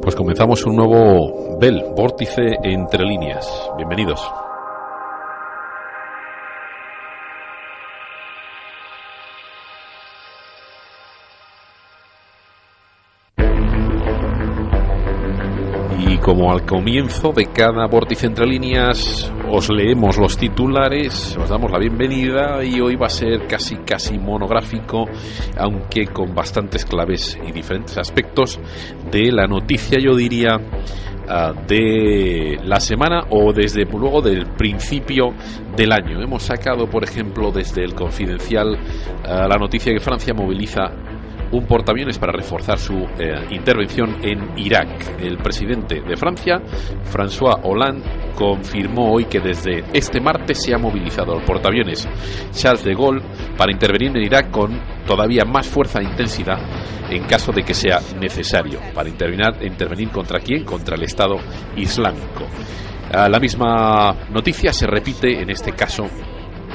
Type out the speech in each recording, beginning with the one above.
Pues comenzamos un nuevo Bell, Vórtice entre líneas. Bienvenidos. Y como al comienzo de cada Vórtice entre líneas os leemos los titulares, os damos la bienvenida y hoy va a ser casi monográfico, aunque con bastantes claves y diferentes aspectos de la noticia, yo diría, de la semana o desde luego del principio del año. Hemos sacado, por ejemplo, desde el Confidencial la noticia que Francia moviliza un portaaviones para reforzar su intervención en Irak. El presidente de Francia, François Hollande, confirmó hoy que desde este martes se ha movilizado el portaaviones Charles de Gaulle para intervenir en Irak con todavía más fuerza e intensidad en caso de que sea necesario. ¿Para intervenir contra quién? Contra el Estado Islámico. La misma noticia se repite en este caso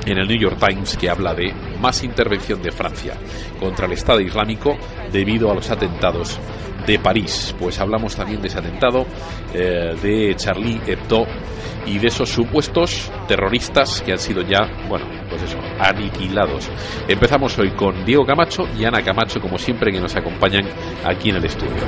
en el New York Times, que habla de más intervención de Francia contra el Estado Islámico debido a los atentados de París. Pues hablamos también de ese atentado de Charlie Hebdo y de esos supuestos terroristas que han sido ya, aniquilados. Empezamos hoy con Diego Camacho y Ana Camacho, como siempre, que nos acompañan aquí en el estudio.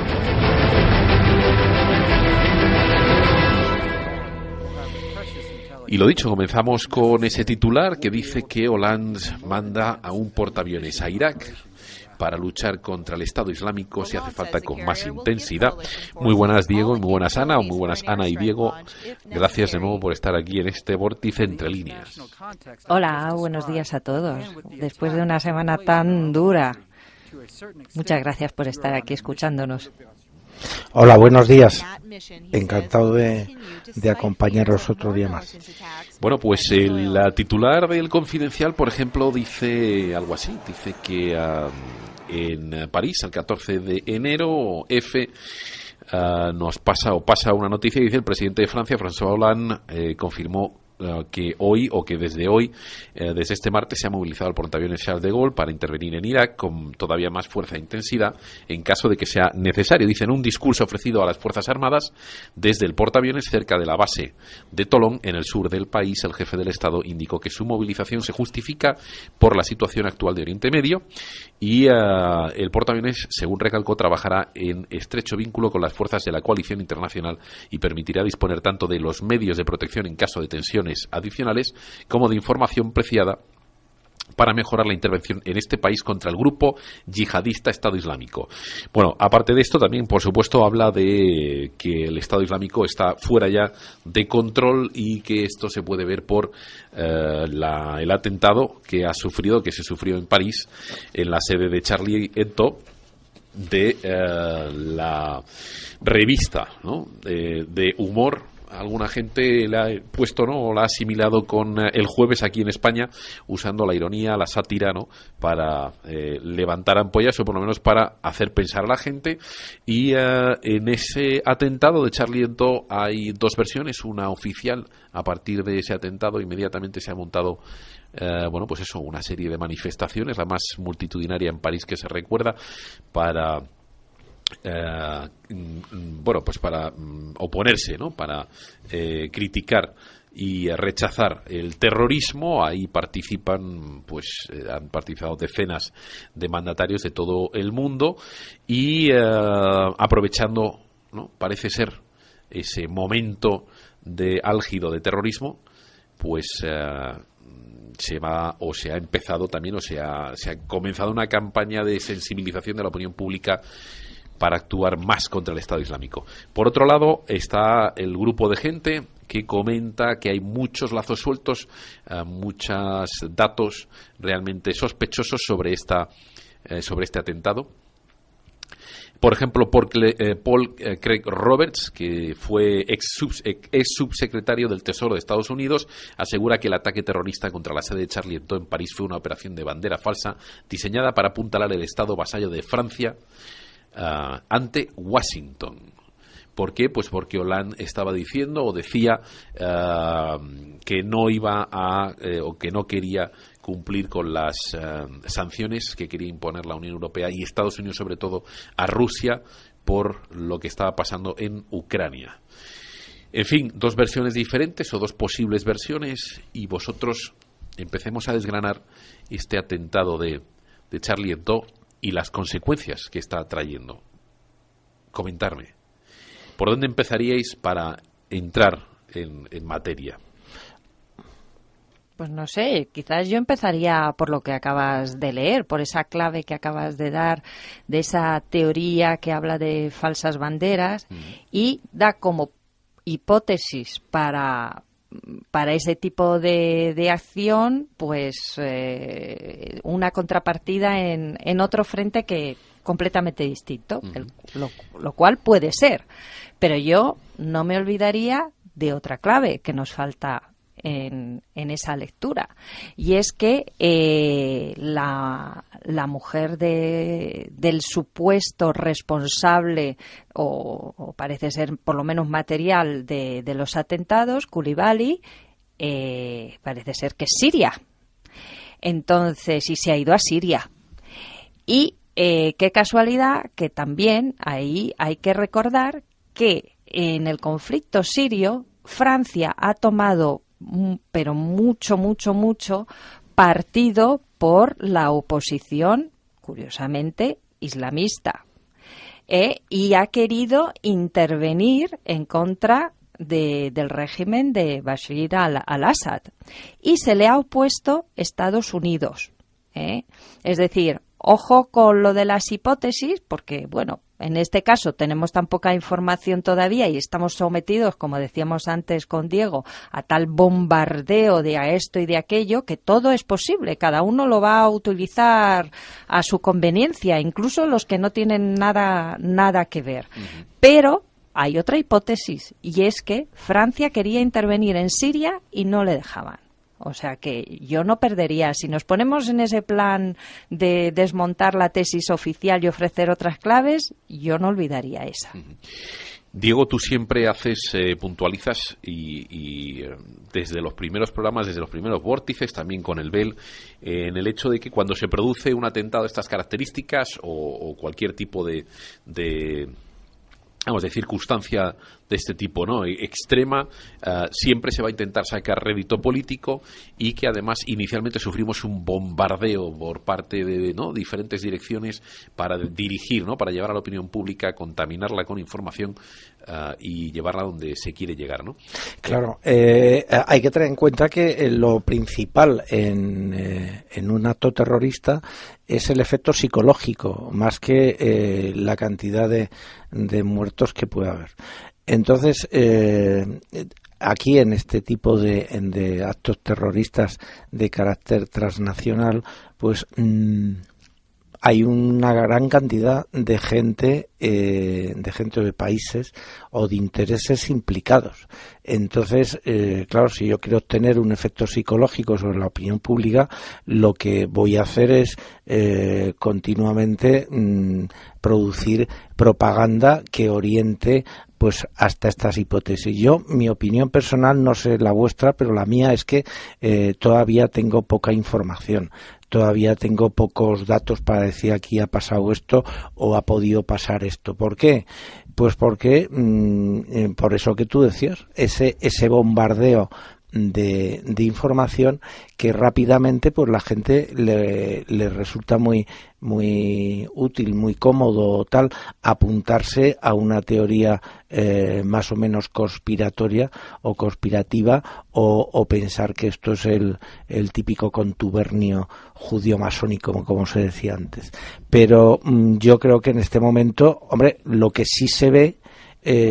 Y lo dicho, comenzamos con ese titular que dice que Hollande manda a un portaaviones a Irak para luchar contra el Estado Islámico si hace falta con más intensidad. Muy buenas, Diego, y muy buenas, Ana, o muy buenas, Ana y Diego. Gracias de nuevo por estar aquí en este Vórtice entre líneas. Hola, buenos días a todos. Después de una semana tan dura, muchas gracias por estar aquí escuchándonos. Hola, buenos días. Encantado de acompañaros otro día más. Bueno, pues el titular del Confidencial, por ejemplo, dice algo así. Dice que en París, el 14 de enero, nos pasa una noticia y dice: el presidente de Francia, François Hollande, confirmó que hoy, o que desde hoy, desde este martes, se ha movilizado el portaaviones Charles de Gaulle para intervenir en Irak con todavía más fuerza e intensidad en caso de que sea necesario. Dice: en un discurso ofrecido a las Fuerzas Armadas desde el portaaviones cerca de la base de Tolón, en el sur del país, el jefe del Estado indicó que su movilización se justifica por la situación actual de Oriente Medio y el portaaviones, según recalcó, trabajará en estrecho vínculo con las fuerzas de la coalición internacional y permitirá disponer tanto de los medios de protección en caso de tensiones adicionales como de información preciada para mejorar la intervención en este país contra el grupo yihadista Estado Islámico. Bueno, aparte de esto, también, por supuesto, habla de que el Estado Islámico está fuera ya de control y que esto se puede ver por el atentado que se sufrió en París, en la sede de Charlie Hebdo, de la revista, ¿no?, de humor. Alguna gente la ha puesto, ¿no?, o la ha asimilado con El Jueves aquí en España, usando la ironía, la sátira, ¿no?, para levantar ampollas, o por lo menos para hacer pensar a la gente. Y en ese atentado de Charlie Hebdo hay dos versiones, una oficial. A partir de ese atentado inmediatamente se ha montado una serie de manifestaciones, la más multitudinaria en París que se recuerda, para para oponerse, ¿no?, para criticar y rechazar el terrorismo. Ahí han participado decenas de mandatarios de todo el mundo y aprovechando, ¿no?, parece ser ese momento de álgido de terrorismo, pues se ha empezado también, se ha comenzado una campaña de sensibilización de la opinión pública para actuar más contra el Estado Islámico. Por otro lado, está el grupo de gente que comenta que hay muchos lazos sueltos, muchos datos realmente sospechosos sobre este atentado. Por ejemplo, Paul Craig Roberts, que fue ex subsecretario del Tesoro de Estados Unidos, asegura que el ataque terrorista contra la sede de Charlie Hebdo en París fue una operación de bandera falsa diseñada para apuntalar el Estado vasallo de Francia ante Washington. ¿Por qué? Pues porque Hollande estaba diciendo o decía que no iba a o que no quería cumplir con las sanciones que quería imponer la Unión Europea y Estados Unidos, sobre todo, a Rusia por lo que estaba pasando en Ucrania. En fin, dos versiones diferentes o dos posibles versiones, y vosotros empecemos a desgranar este atentado de Charlie Hebdo y las consecuencias que está trayendo. Comentarme, ¿por dónde empezaríais para entrar en materia? Pues no sé, quizás yo empezaría por lo que acabas de leer, por esa clave que acabas de dar, de esa teoría que habla de falsas banderas y da como hipótesis para ese tipo de acción, pues una contrapartida en otro frente que completamente distinto, lo cual puede ser. Pero yo no me olvidaría de otra clave que nos falta en esa lectura, y es que la mujer del supuesto responsable o parece ser por lo menos material de los atentados, Coulibaly, parece ser que es siria. Entonces, y se ha ido a Siria. Y qué casualidad que también ahí hay que recordar que en el conflicto sirio Francia ha tomado pero mucho partido por la oposición, curiosamente, islamista, y ha querido intervenir en contra del régimen de Bashir al-Assad, y se le ha opuesto Estados Unidos. Es decir, ojo con lo de las hipótesis, porque, bueno, en este caso tenemos tan poca información todavía y estamos sometidos, como decíamos antes con Diego, a tal bombardeo de a esto y de aquello, que todo es posible. Cada uno lo va a utilizar a su conveniencia, incluso los que no tienen nada que ver. Pero hay otra hipótesis, y es que Francia quería intervenir en Siria y no le dejaban. O sea que yo no perdería. Si nos ponemos en ese plan de desmontar la tesis oficial y ofrecer otras claves, yo no olvidaría esa. Diego, tú siempre puntualizas y desde los primeros programas, desde los primeros vórtices, también con el BEL, en el hecho de que cuando se produce un atentado de estas características o cualquier tipo de circunstancia de este tipo, ¿no?, extrema, siempre se va a intentar sacar rédito político, y que además inicialmente sufrimos un bombardeo por parte de diferentes direcciones para dirigir, ¿no?, para llevar a la opinión pública, contaminarla con información y llevarla donde se quiere llegar, ¿no? Claro, hay que tener en cuenta que lo principal en un acto terrorista es el efecto psicológico, más que la cantidad de muertos que puede haber. Entonces, aquí en este tipo de actos terroristas de carácter transnacional, pues hay una gran cantidad de gente o de países o de intereses implicados. Entonces, claro, si yo quiero obtener un efecto psicológico sobre la opinión pública, lo que voy a hacer es continuamente producir propaganda que oriente pues hasta estas hipótesis. Yo, mi opinión personal, no sé la vuestra, pero la mía es que todavía tengo poca información. Todavía tengo pocos datos para decir aquí ha pasado esto o ha podido pasar esto. ¿Por qué? Pues porque, por eso que tú decías, ese bombardeo de información que rápidamente pues la gente le resulta muy útil, muy cómodo tal apuntarse a una teoría más o menos conspiratoria o conspirativa o pensar que esto es el típico contubernio judío masónico, como se decía antes. Pero yo creo que en este momento, hombre, lo que sí se ve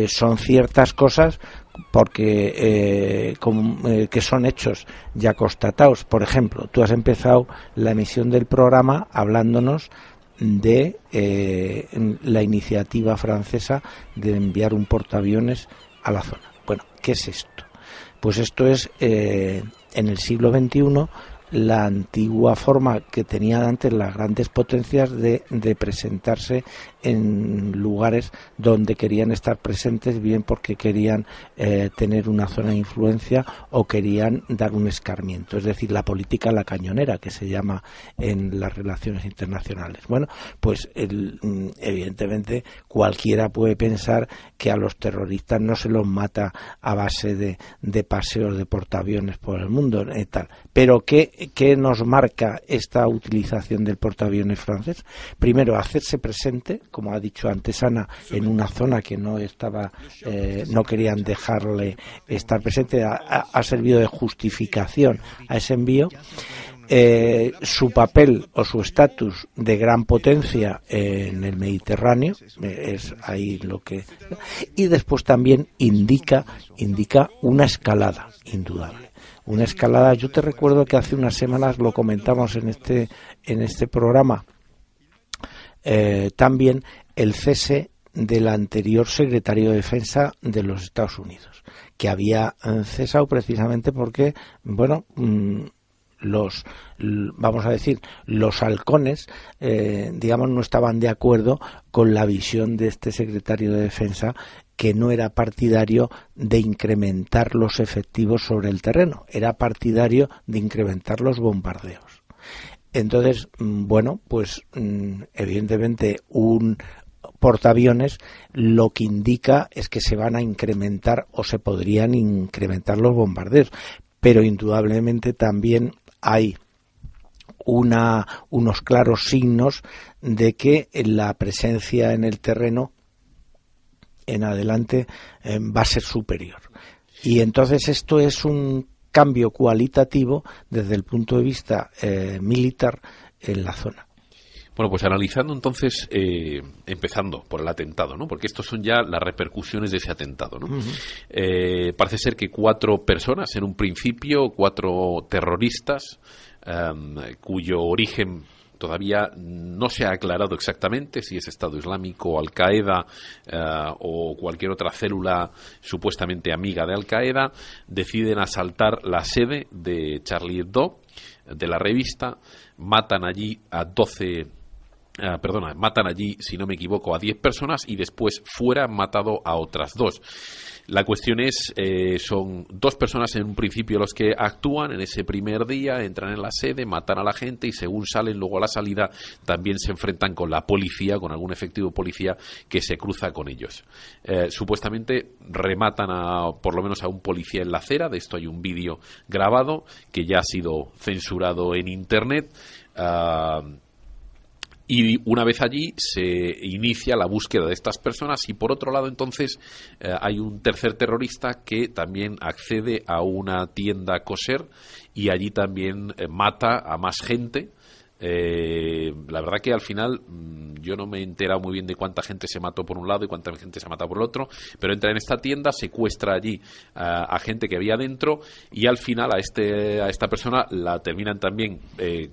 son ciertas cosas porque que son hechos ya constatados. Por ejemplo, tú has empezado la emisión del programa hablándonos de la iniciativa francesa de enviar un portaaviones a la zona. Bueno, ¿qué es esto? Pues esto es en el siglo XXI la antigua forma que tenían antes las grandes potencias de presentarse en lugares donde querían estar presentes, bien porque querían tener una zona de influencia o querían dar un escarmiento, es decir, la política a la cañonera, que se llama en las relaciones internacionales. Bueno, pues evidentemente cualquiera puede pensar que a los terroristas no se los mata a base de paseos de portaaviones por el mundo y tal. Pero ¿qué nos marca esta utilización del portaaviones francés? Primero, hacerse presente, como ha dicho antes Ana, en una zona que no estaba, no querían dejarle estar presente, ha servido de justificación a ese envío. Su papel o su estatus de gran potencia en el Mediterráneo es ahí lo que, y después también indica una escalada indudable, una escalada. Yo te recuerdo que hace unas semanas lo comentamos en este programa, también el cese del anterior secretario de Defensa de los Estados Unidos, que había cesado precisamente porque, bueno, los halcones, digamos, no estaban de acuerdo con la visión de este secretario de Defensa, que no era partidario de incrementar los efectivos sobre el terreno, era partidario de incrementar los bombardeos. Entonces, bueno, pues evidentemente un portaaviones lo que indica es que se van a incrementar o se podrían incrementar los bombardeos, pero indudablemente también hay unos claros signos de que la presencia en el terreno en adelante va a ser superior. Y entonces esto es un cambio cualitativo desde el punto de vista militar en la zona. Bueno, pues analizando entonces, empezando por el atentado, ¿no? Porque estos son ya las repercusiones de ese atentado, ¿no? Uh-huh. Parece ser que 4 personas, en un principio, 4 terroristas, cuyo origen todavía no se ha aclarado exactamente, si es Estado Islámico, Al-Qaeda o cualquier otra célula supuestamente amiga de Al-Qaeda, deciden asaltar la sede de Charlie Hebdo, de la revista, matan allí, si no me equivoco, a 10 personas y después fuera han matado a otras 2. La cuestión es, son 2 personas en un principio los que actúan en ese primer día, entran en la sede, matan a la gente y según salen luego a la salida también se enfrentan con la policía, con algún efectivo policía que se cruza con ellos. Supuestamente rematan por lo menos a un policía en la acera, de esto hay un vídeo grabado que ya ha sido censurado en internet. Y una vez allí se inicia la búsqueda de estas personas y por otro lado entonces hay un tercer terrorista que también accede a una tienda kosher y allí también mata a más gente. La verdad que al final yo no me he enterado muy bien de cuánta gente se mató por un lado y cuánta gente se mató por el otro, pero entra en esta tienda, secuestra allí a gente que había dentro y al final a esta persona la terminan también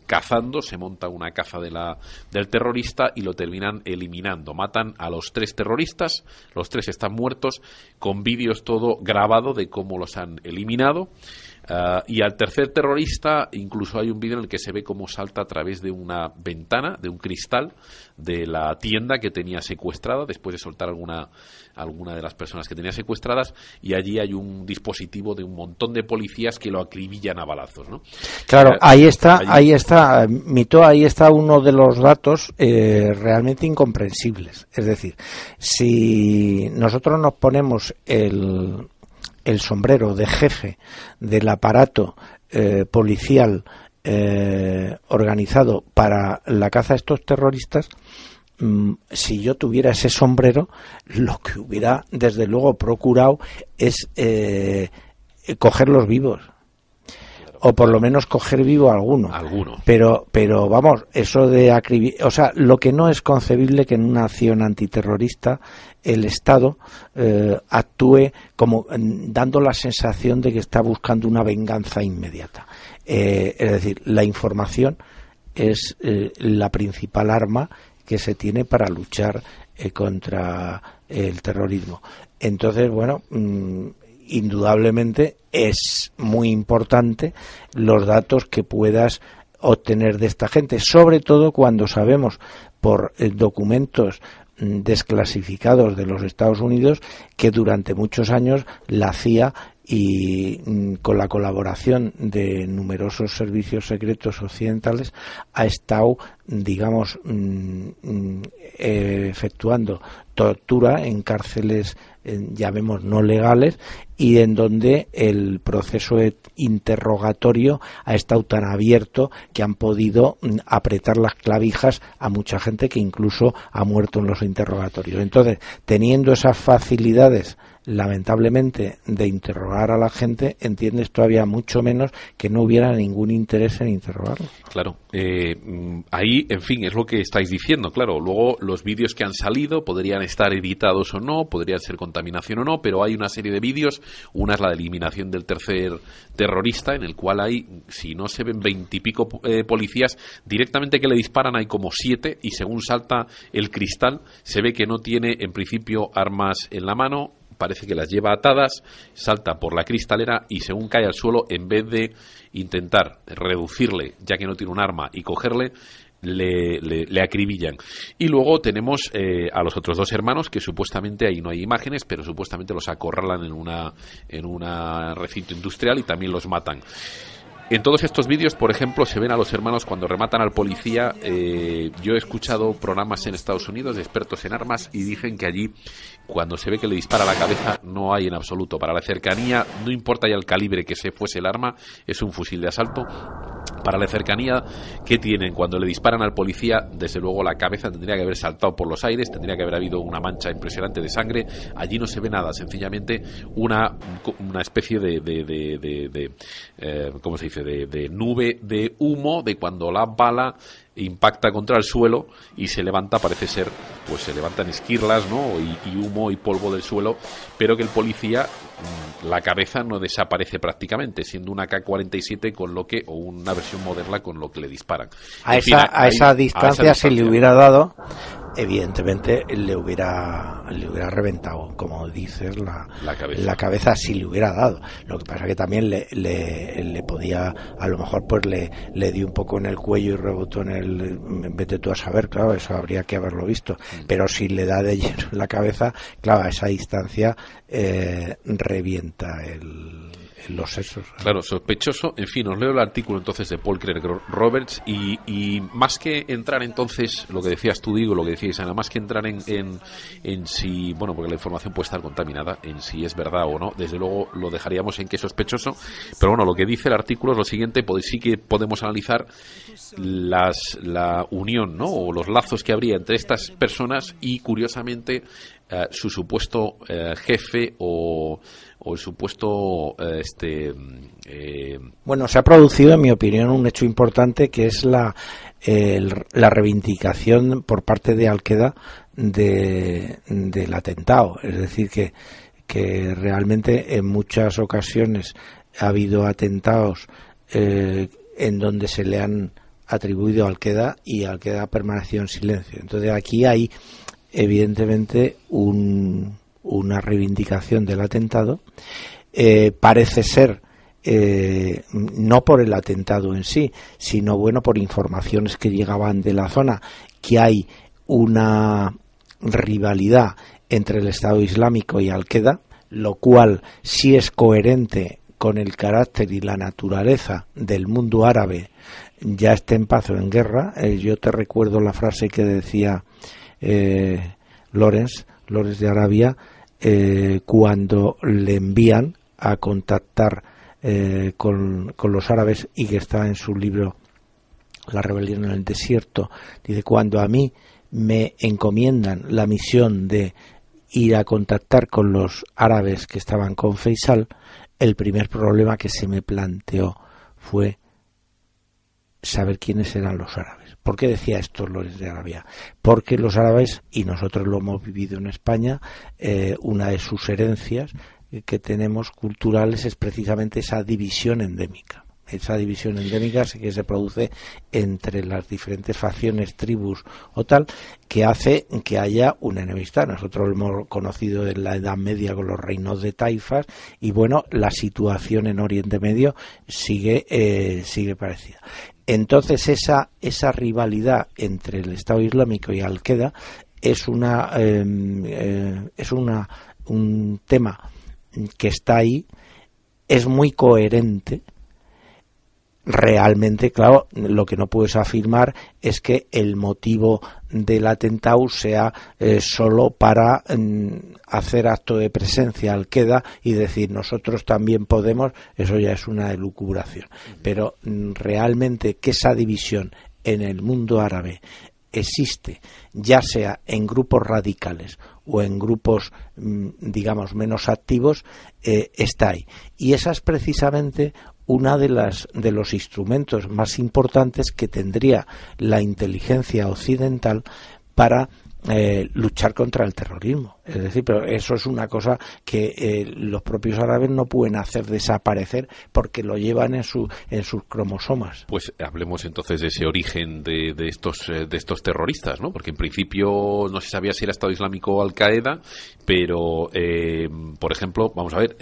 cazando, se monta una caza del terrorista y lo terminan eliminando. Matan a los 3 terroristas, los 3 están muertos, con vídeos todo grabado de cómo los han eliminado. Y al tercer terrorista incluso hay un vídeo en el que se ve cómo salta a través de una ventana, de un cristal de la tienda que tenía secuestrada después de soltar alguna de las personas que tenía secuestradas y allí hay un dispositivo de un montón de policías que lo acribillan a balazos, ¿no? Claro, ahí está, Mito, ahí está uno de los datos realmente incomprensibles. Es decir, si nosotros nos ponemos el sombrero de jefe del aparato policial organizado para la caza de estos terroristas, si yo tuviera ese sombrero, lo que hubiera desde luego procurado es cogerlos vivos. O por lo menos coger vivo a alguno. Pero vamos, eso de acribillar, o sea, lo que no es concebible que en una acción antiterrorista el Estado actúe como dando la sensación de que está buscando una venganza inmediata. Es decir, la información es la principal arma que se tiene para luchar contra el terrorismo. Entonces, bueno, indudablemente es muy importante los datos que puedas obtener de esta gente, sobre todo cuando sabemos por documentos desclasificados de los Estados Unidos que durante muchos años la CIA y con la colaboración de numerosos servicios secretos occidentales ha estado, digamos, efectuando tortura en cárceles, llamemos no legales, y en donde el proceso de interrogatorio ha estado tan abierto que han podido apretar las clavijas a mucha gente que incluso ha muerto en los interrogatorios. Entonces, teniendo esas facilidades, lamentablemente, de interrogar a la gente, entiendes todavía mucho menos que no hubiera ningún interés en interrogarlo. Claro, ahí, en fin, es lo que estáis diciendo, claro. Luego, los vídeos que han salido podrían estar editados o no, podrían ser contaminación o no, pero hay una serie de vídeos. Una es la de eliminación del tercer terrorista, en el cual hay, si no se ven 20 y pico policías, directamente que le disparan hay como 7, y según salta el cristal, se ve que no tiene, en principio, armas en la mano. Parece que las lleva atadas, salta por la cristalera y según cae al suelo, en vez de intentar reducirle, ya que no tiene un arma, y cogerle, le acribillan. Y luego tenemos a los otros 2 hermanos que supuestamente, ahí no hay imágenes, pero supuestamente los acorralan en un recinto industrial y también los matan. En todos estos vídeos, por ejemplo, se ven a los hermanos cuando rematan al policía. Yo he escuchado programas en Estados Unidos de expertos en armas y dicen que allí, cuando se ve que le dispara la cabeza, no hay en absoluto. Para la cercanía, no importa ya el calibre que se fuese el arma, es un fusil de asalto. Para la cercanía que tienen cuando le disparan al policía, desde luego la cabeza tendría que haber saltado por los aires, tendría que haber habido una mancha impresionante de sangre. Allí no se ve nada, sencillamente una especie de ¿cómo se dice? De nube de humo de cuando la bala impacta contra el suelo y se levanta, parece ser, pues se levantan esquirlas, ¿no? Y humo y polvo del suelo, pero que el policía, la cabeza no desaparece prácticamente, siendo una K-47 con lo que, o una versión moderna con lo que le disparan. A esa distancia, si le hubiera dado, evidentemente le hubiera reventado, como dices, la cabeza si le hubiera dado. Lo que pasa que también le podía, a lo mejor pues le dio un poco en el cuello y rebotó en el, vete tú a saber, claro, eso habría que haberlo visto, pero si le da de lleno en la cabeza, claro, a esa distancia revienta los sesos. Claro, sospechoso. En fin, os leo el artículo entonces de Paul Craig Roberts y más que entrar entonces, lo que decías tú, digo, lo que decíais Ana, más que entrar en si, bueno, porque la información puede estar contaminada, en si es verdad o no, desde luego lo dejaríamos en que es sospechoso, pero bueno, lo que dice el artículo es lo siguiente, sí que podemos analizar la unión, ¿no? O los lazos que habría entre estas personas y, curiosamente, su supuesto jefe o el supuesto Bueno, se ha producido, en mi opinión, un hecho importante, que es la reivindicación por parte de Al-Qaeda del atentado. Es decir, que realmente en muchas ocasiones ha habido atentados en donde se le han atribuido a Al-Qaeda y Al-Qaeda ha permanecido en silencio. Entonces aquí hay evidentemente una reivindicación del atentado. Parece ser no por el atentado en sí, sino bueno, por informaciones que llegaban de la zona, que hay una rivalidad entre el Estado Islámico y Al-Qaeda, lo cual sí es coherente con el carácter y la naturaleza del mundo árabe, ya esté en paz o en guerra. Yo te recuerdo la frase que decía Lawrence de Arabia, cuando le envían a contactar con los árabes, y que está en su libro La rebelión en el desierto, dice: cuando a mí me encomiendan la misión de ir a contactar con los árabes que estaban con Faisal, el primer problema que se me planteó fue saber quiénes eran los árabes. ¿Por qué decía esto Lawrence de Arabia? Porque los árabes, y nosotros lo hemos vivido en España, una de sus herencias que tenemos culturales es precisamente esa división endémica. Esa división endémica sí que se produce entre las diferentes facciones, tribus o tal, que hace que haya una enemistad. Nosotros lo hemos conocido en la Edad Media con los reinos de taifas, y bueno, la situación en Oriente Medio sigue parecida. Entonces esa rivalidad entre el Estado Islámico y Al-Qaeda es un tema que está ahí, es muy coherente. Realmente, claro, lo que no puedes afirmar es que el motivo del atentado sea solo para hacer acto de presencia Al-Qaeda y decir nosotros también podemos. Eso ya es una elucubración. Pero realmente que esa división en el mundo árabe existe, ya sea en grupos radicales o en grupos, digamos, menos activos, está ahí. Y esa es precisamente una de los instrumentos más importantes que tendría la inteligencia occidental para luchar contra el terrorismo. Es decir, pero eso es una cosa que los propios árabes no pueden hacer desaparecer porque lo llevan en sus cromosomas. Pues hablemos entonces de ese origen de estos terroristas, ¿no? Porque en principio no se sabía si era Estado Islámico o Al-Qaeda, pero por ejemplo, vamos a ver,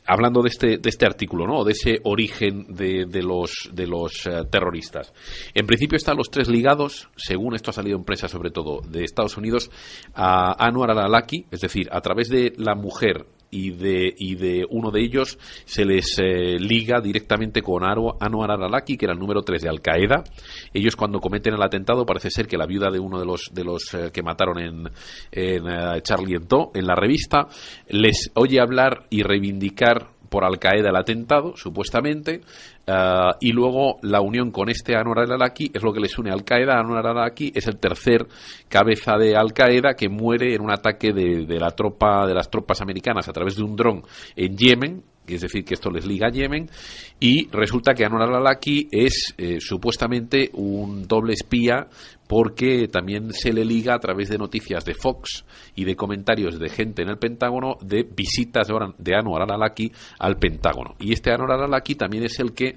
hablando de este artículo, ¿no? De ese origen de los terroristas. En principio están los tres ligados, según esto ha salido en prensa sobre todo de Estados Unidos, a Anwar al-Awlaki, es decir, a través de la mujer y de uno de ellos se les liga directamente con Anwar al-Awlaki, que era el número 3 de Al-Qaeda. Ellos, cuando cometen el atentado, parece ser que la viuda de uno de los que mataron en Charlie Hebdo, en la revista, les oye hablar y reivindicar por Al-Qaeda el atentado, supuestamente, y luego la unión con este Anwar al-Awlaki es lo que les une a Al-Qaeda. Anwar al-Awlaki es el tercer cabeza de Al-Qaeda que muere en un ataque de las tropas americanas a través de un dron en Yemen. Es decir, que esto les liga a Yemen, y resulta que Anwar al-Awlaki es supuestamente un doble espía, porque también se le liga a través de noticias de Fox y de comentarios de gente en el Pentágono de visitas de Anwar al-Awlaki al Pentágono. Y este Anwar al-Awlaki también es el que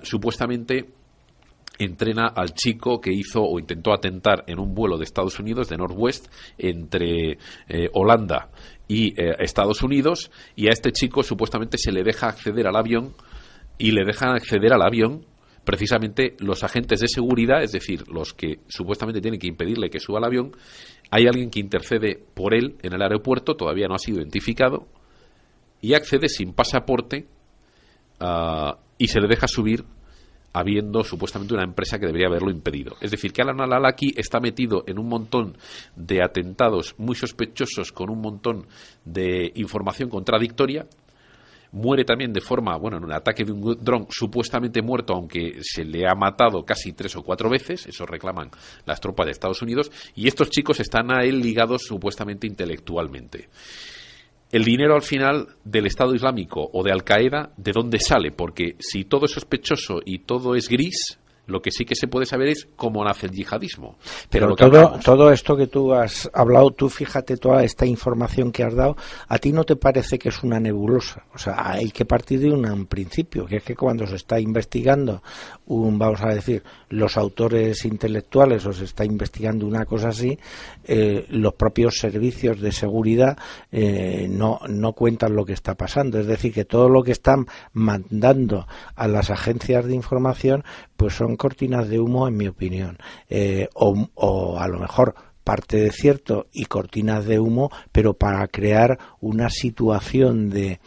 supuestamente entrena al chico que hizo o intentó atentar en un vuelo de Estados Unidos, de Northwest, entre Holanda y Estados Unidos, y a este chico supuestamente se le deja acceder al avión, y le dejan acceder al avión precisamente los agentes de seguridad, es decir, los que supuestamente tienen que impedirle que suba al avión. Hay alguien que intercede por él en el aeropuerto, todavía no ha sido identificado, y accede sin pasaporte y se le deja subir, habiendo supuestamente una empresa que debería haberlo impedido. Es decir, que Anwar al-Awlaki está metido en un montón de atentados muy sospechosos con un montón de información contradictoria. Muere también de forma, en un ataque de un dron, supuestamente muerto, aunque se le ha matado casi 3 o 4 veces, eso reclaman las tropas de Estados Unidos, y estos chicos están a él ligados supuestamente intelectualmente. El dinero al final del Estado Islámico o de Al-Qaeda, ¿de dónde sale? Porque si todo es sospechoso y todo es gris, lo que sí que se puede saber es cómo nace el yihadismo. Pero todo esto que tú has hablado, tú fíjate, toda esta información que has dado, ¿a ti no te parece que es una nebulosa? O sea, hay que partir de un principio, que es que cuando se está investigando vamos a decir, los autores intelectuales, o se está investigando una cosa así, los propios servicios de seguridad no cuentan lo que está pasando. Es decir, que todo lo que están mandando a las agencias de información pues son cortinas de humo, en mi opinión, o a lo mejor parte de cierto y cortinas de humo, pero para crear una situación de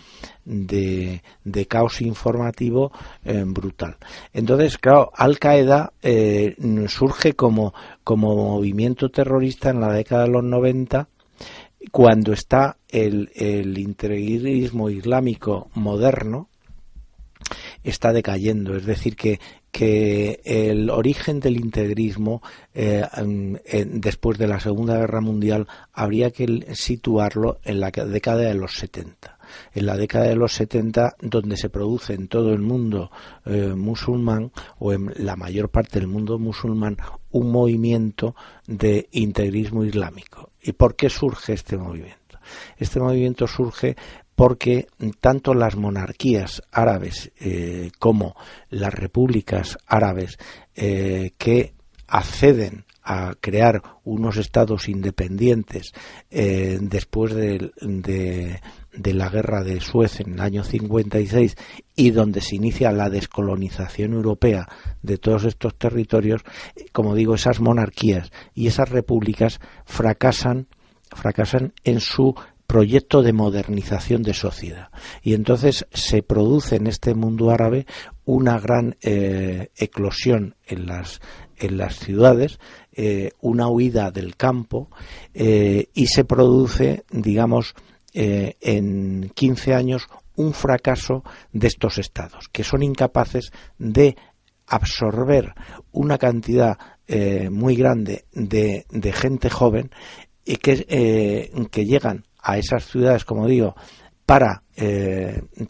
caos informativo brutal. Entonces, claro, Al-Qaeda surge como movimiento terrorista en la década de los 90, cuando está el integrismo islámico moderno está decayendo. Es decir, que el origen del integrismo después de la Segunda Guerra Mundial habría que situarlo en la década de los 70. En la década de los 70, donde se produce en todo el mundo musulmán, o en la mayor parte del mundo musulmán, un movimiento de integrismo islámico. ¿Y por qué surge este movimiento? Este movimiento surge porque tanto las monarquías árabes como las repúblicas árabes que acceden a crear unos estados independientes después de la guerra de Suez en el año 56 y donde se inicia la descolonización europea de todos estos territorios, como digo, esas monarquías y esas repúblicas fracasan en su proyecto de modernización de sociedad, y entonces se produce en este mundo árabe una gran eclosión en las ciudades, una huida del campo, y se produce, digamos, en 15 años un fracaso de estos estados, que son incapaces de absorber una cantidad muy grande de gente joven y que llegan a esas ciudades, como digo, para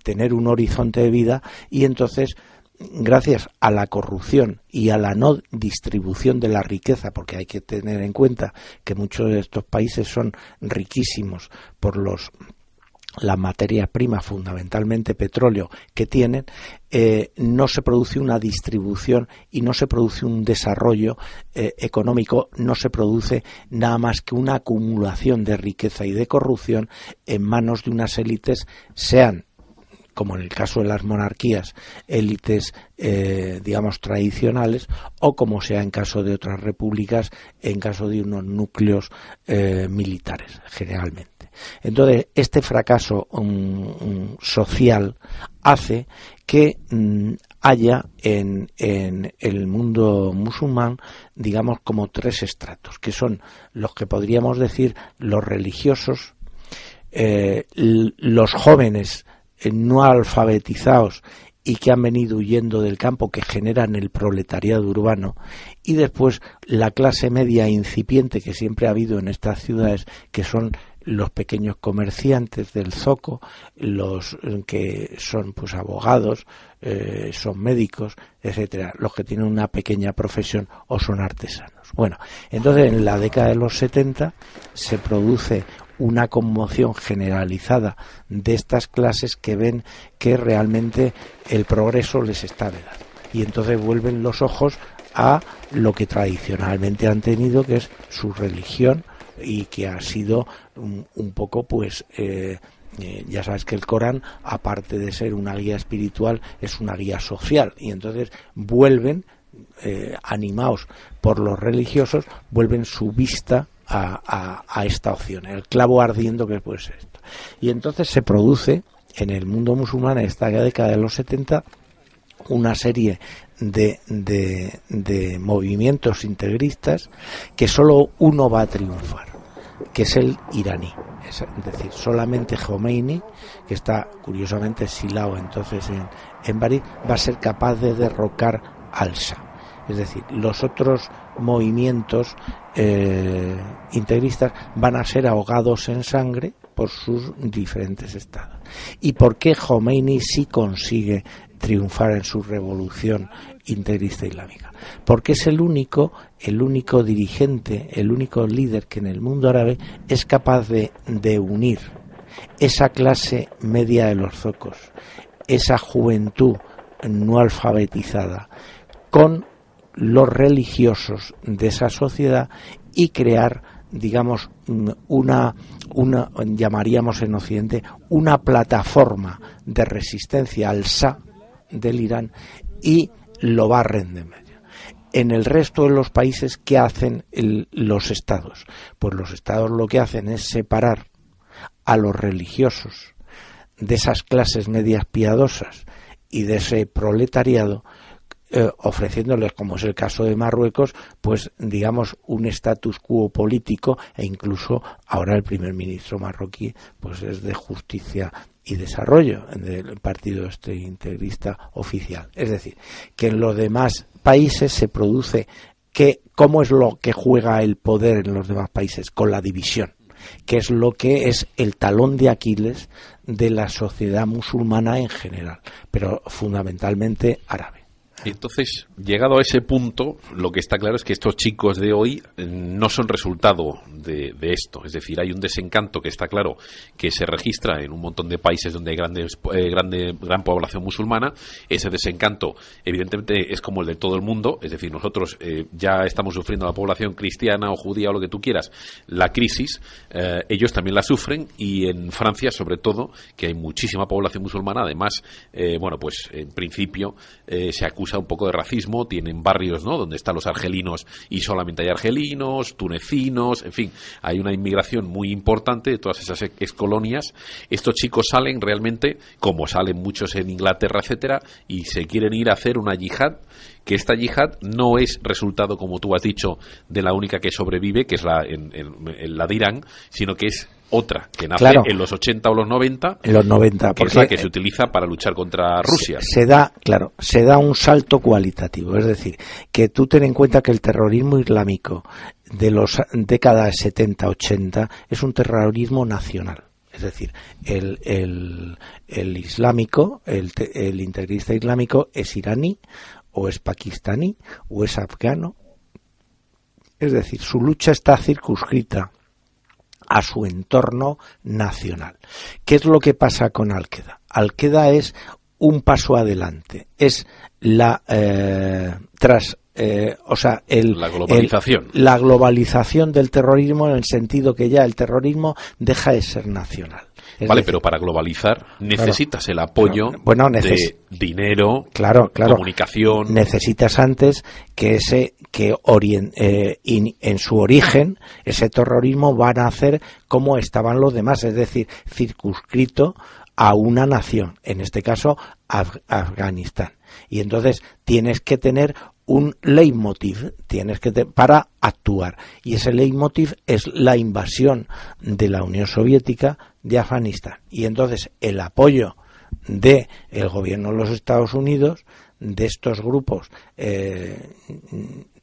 tener un horizonte de vida, y entonces, gracias a la corrupción y a la no distribución de la riqueza, porque hay que tener en cuenta que muchos de estos países son riquísimos por las materias primas, fundamentalmente petróleo, que tienen, no se produce una distribución y no se produce un desarrollo económico, no se produce nada más que una acumulación de riqueza y de corrupción en manos de unas élites, sean, como en el caso de las monarquías, élites, digamos, tradicionales, o como sea en caso de otras repúblicas, en caso de unos núcleos militares, generalmente. Entonces, este fracaso social hace que haya en el mundo musulmán, digamos, como tres estratos, que son los que podríamos decir los religiosos, los jóvenes no alfabetizados y que han venido huyendo del campo, que generan el proletariado urbano, y después la clase media incipiente que siempre ha habido en estas ciudades, que son los pequeños comerciantes del zoco, los que son pues abogados, son médicos, etcétera, los que tienen una pequeña profesión o son artesanos. Bueno, entonces en la década de los 70 se produce una conmoción generalizada de estas clases que ven que realmente el progreso les está vedado, y entonces vuelven los ojos a lo que tradicionalmente han tenido, que es su religión, y que ha sido un poco, pues, ya sabes que el Corán, aparte de ser una guía espiritual, es una guía social, y entonces vuelven, animados por los religiosos, vuelven su vista a esta opción, el clavo ardiendo que puede ser esto. Y entonces se produce en el mundo musulmán, en esta década de los 70, una serie de movimientos integristas, que solo uno va a triunfar, que es el iraní. Es decir, solamente Khomeini, que está curiosamente exilado entonces en París, va a ser capaz de derrocar al Shah. Es decir, los otros movimientos integristas van a ser ahogados en sangre por sus diferentes estados. ¿Y por qué Khomeini sí consigue triunfar en su revolución integrista islámica? Porque es el único dirigente, el único líder que en el mundo árabe es capaz de unir esa clase media de los zocos, esa juventud no alfabetizada, con los religiosos de esa sociedad, y crear, digamos, una llamaríamos en Occidente, una plataforma de resistencia al Shah del Irán, y lo barren de medio. En el resto de los países, ¿qué hacen los estados? Pues los estados lo que hacen es separar a los religiosos de esas clases medias piadosas y de ese proletariado, ofreciéndoles, como es el caso de Marruecos, pues digamos un status quo político, e incluso ahora el primer ministro marroquí pues es de Justicia y Desarrollo, del partido integrista oficial. Es decir, que en los demás países se produce ¿cómo es lo que juega el poder en los demás países? Con la división, que es lo que es el talón de Aquiles de la sociedad musulmana en general, pero fundamentalmente árabe. Entonces, llegado a ese punto, lo que está claro es que estos chicos de hoy no son resultado de esto. Es decir, hay un desencanto que está claro que se registra en un montón de países donde hay gran población musulmana. Ese desencanto, evidentemente, es como el de todo el mundo. Es decir, nosotros ya estamos sufriendo, la población cristiana o judía o lo que tú quieras, la crisis. Ellos también la sufren, y en Francia, sobre todo, que hay muchísima población musulmana. Además, bueno, pues en principio se acusa un poco de racismo. Tienen barrios, ¿no?, donde están los argelinos y solamente hay argelinos, tunecinos, en fin, hay una inmigración muy importante de todas esas excolonias. Estos chicos salen realmente, como salen muchos en Inglaterra, etcétera, y se quieren ir a hacer una yihad, que esta yihad no es resultado, como tú has dicho, de la única que sobrevive, que es la de Irán, sino que es otra, que nace en los 80 o los 90, en los 90, que es la que se utiliza para luchar contra Rusia. Se da un salto cualitativo, es decir, que tú ten en cuenta que el terrorismo islámico de las décadas 70-80 es un terrorismo nacional. Es decir, el islámico, el integrista islámico es iraní, o es pakistaní, o es afgano. Es decir, su lucha está circunscrita a su entorno nacional. ¿Qué es lo que pasa con Al-Qaeda? Al-Qaeda es un paso adelante. Es la globalización. La globalización del terrorismo, en el sentido que ya el terrorismo deja de ser nacional. Vale, pero para globalizar necesitas el apoyo de dinero, comunicación. Necesitas antes que en su origen ese terrorismo va a nacer como estaban los demás, es decir, circunscrito a una nación, en este caso Afganistán. Y entonces tienes que tener un leitmotiv, para actuar, y ese leitmotiv es la invasión de la Unión Soviética de Afganistán. Y entonces el apoyo del gobierno de los Estados Unidos, de estos grupos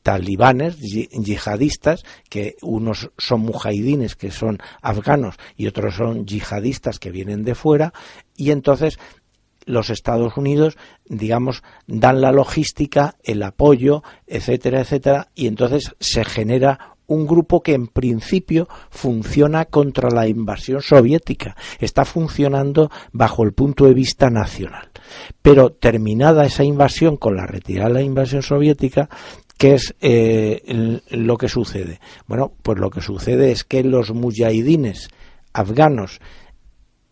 talibanes, yihadistas, que unos son mujahidines, que son afganos, y otros son yihadistas que vienen de fuera, y entonces los Estados Unidos, digamos, dan la logística, el apoyo, etcétera, etcétera, y entonces se genera un grupo que en principio funciona contra la invasión soviética, está funcionando bajo el punto de vista nacional. Pero terminada esa invasión, con la retirada de la invasión soviética, ¿qué es lo que sucede? Bueno, pues lo que sucede es que los mujahidines afganos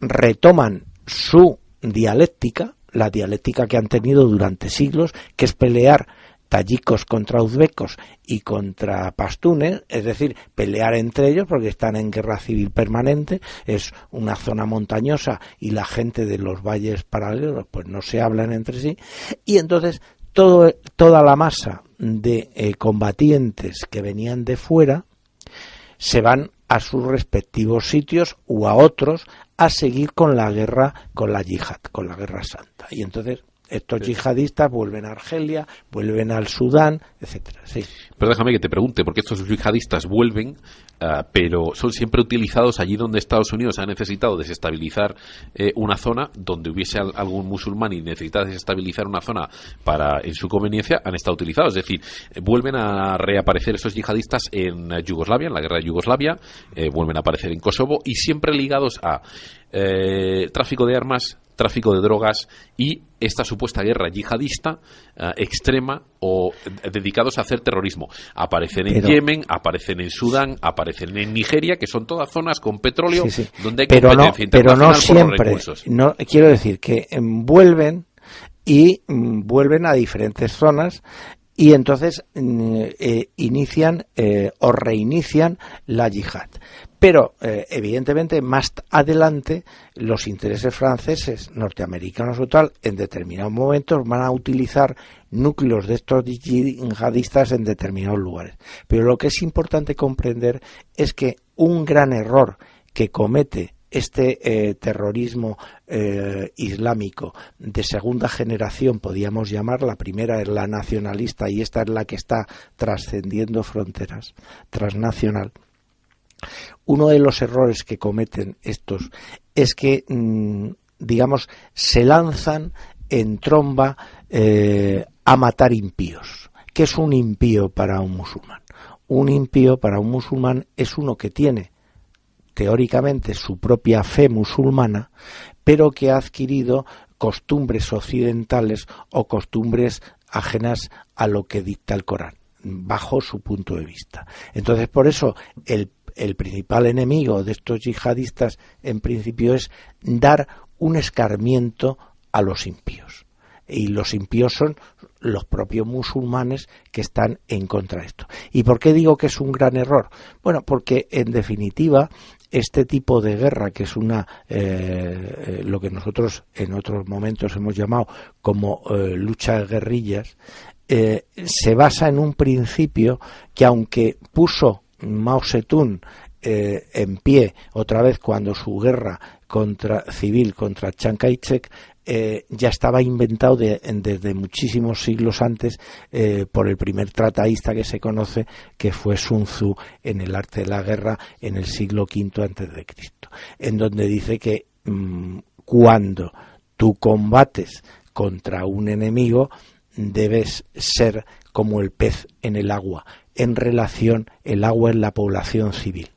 retoman su dialéctica, la dialéctica que han tenido durante siglos, que es pelear tayikos contra uzbecos y contra pastunes, es decir, pelear entre ellos porque están en guerra civil permanente. Es una zona montañosa y la gente de los valles paralelos pues no se hablan entre sí, y entonces toda la masa de combatientes que venían de fuera se van a sus respectivos sitios u a otros a seguir con la guerra, con la yihad, con la guerra santa. Y entonces estos yihadistas vuelven a Argelia, vuelven al Sudán, etcétera. Sí. Pero déjame que te pregunte, porque estos yihadistas vuelven, pero son siempre utilizados allí donde Estados Unidos ha necesitado desestabilizar una zona, donde hubiese algún musulmán y necesita desestabilizar una zona en su conveniencia, han estado utilizados. Es decir, vuelven a reaparecer esos yihadistas en Yugoslavia, en la guerra de Yugoslavia, vuelven a aparecer en Kosovo, y siempre ligados a tráfico de armas, tráfico de drogas y esta supuesta guerra yihadista extrema, o dedicados a hacer terrorismo. Aparecen en Yemen, aparecen en Sudán, aparecen en Nigeria, que son todas zonas con petróleo, donde hay competencia internacional por los recursos. No, quiero decir que vuelven a diferentes zonas, y entonces inician o reinician la yihad. Pero, evidentemente, más adelante, los intereses franceses, norteamericanos o tal, en determinados momentos van a utilizar núcleos de estos yihadistas en determinados lugares. Pero lo que es importante comprender es que un gran error que comete este terrorismo islámico de segunda generación, podríamos llamar, la primera es la nacionalista y esta es la que está trascendiendo fronteras, transnacional. Uno de los errores que cometen estos es que, digamos, se lanzan entromba a matar impíos. ¿Qué es un impío para un musulmán? Un impío para un musulmán es uno que tiene teóricamente su propia fe musulmana, pero que ha adquirido costumbres occidentales o costumbres ajenas a lo que dicta el Corán, bajo su punto de vista. Entonces, por eso, el principal enemigo de estos yihadistas, en principio, es dar un escarmiento a los impíos. Y los impíos son los propios musulmanes que están en contra de esto. ¿Y por qué digo que es un gran error? Bueno, porque en definitiva este tipo de guerra, que es lo que nosotros en otros momentos hemos llamado como lucha de guerrillas, se basa en un principio que, aunque puso Mao Zedong en pie otra vez cuando su guerra civil contra Chiang Kai-shek, ya estaba inventado desde muchísimos siglos antes por el primer trataísta que se conoce, que fue Sun Tzu, en el arte de la guerra en el siglo V a.C., en donde dice que cuando tú combates contra un enemigo debes ser como el pez en el agua, el agua es la población civil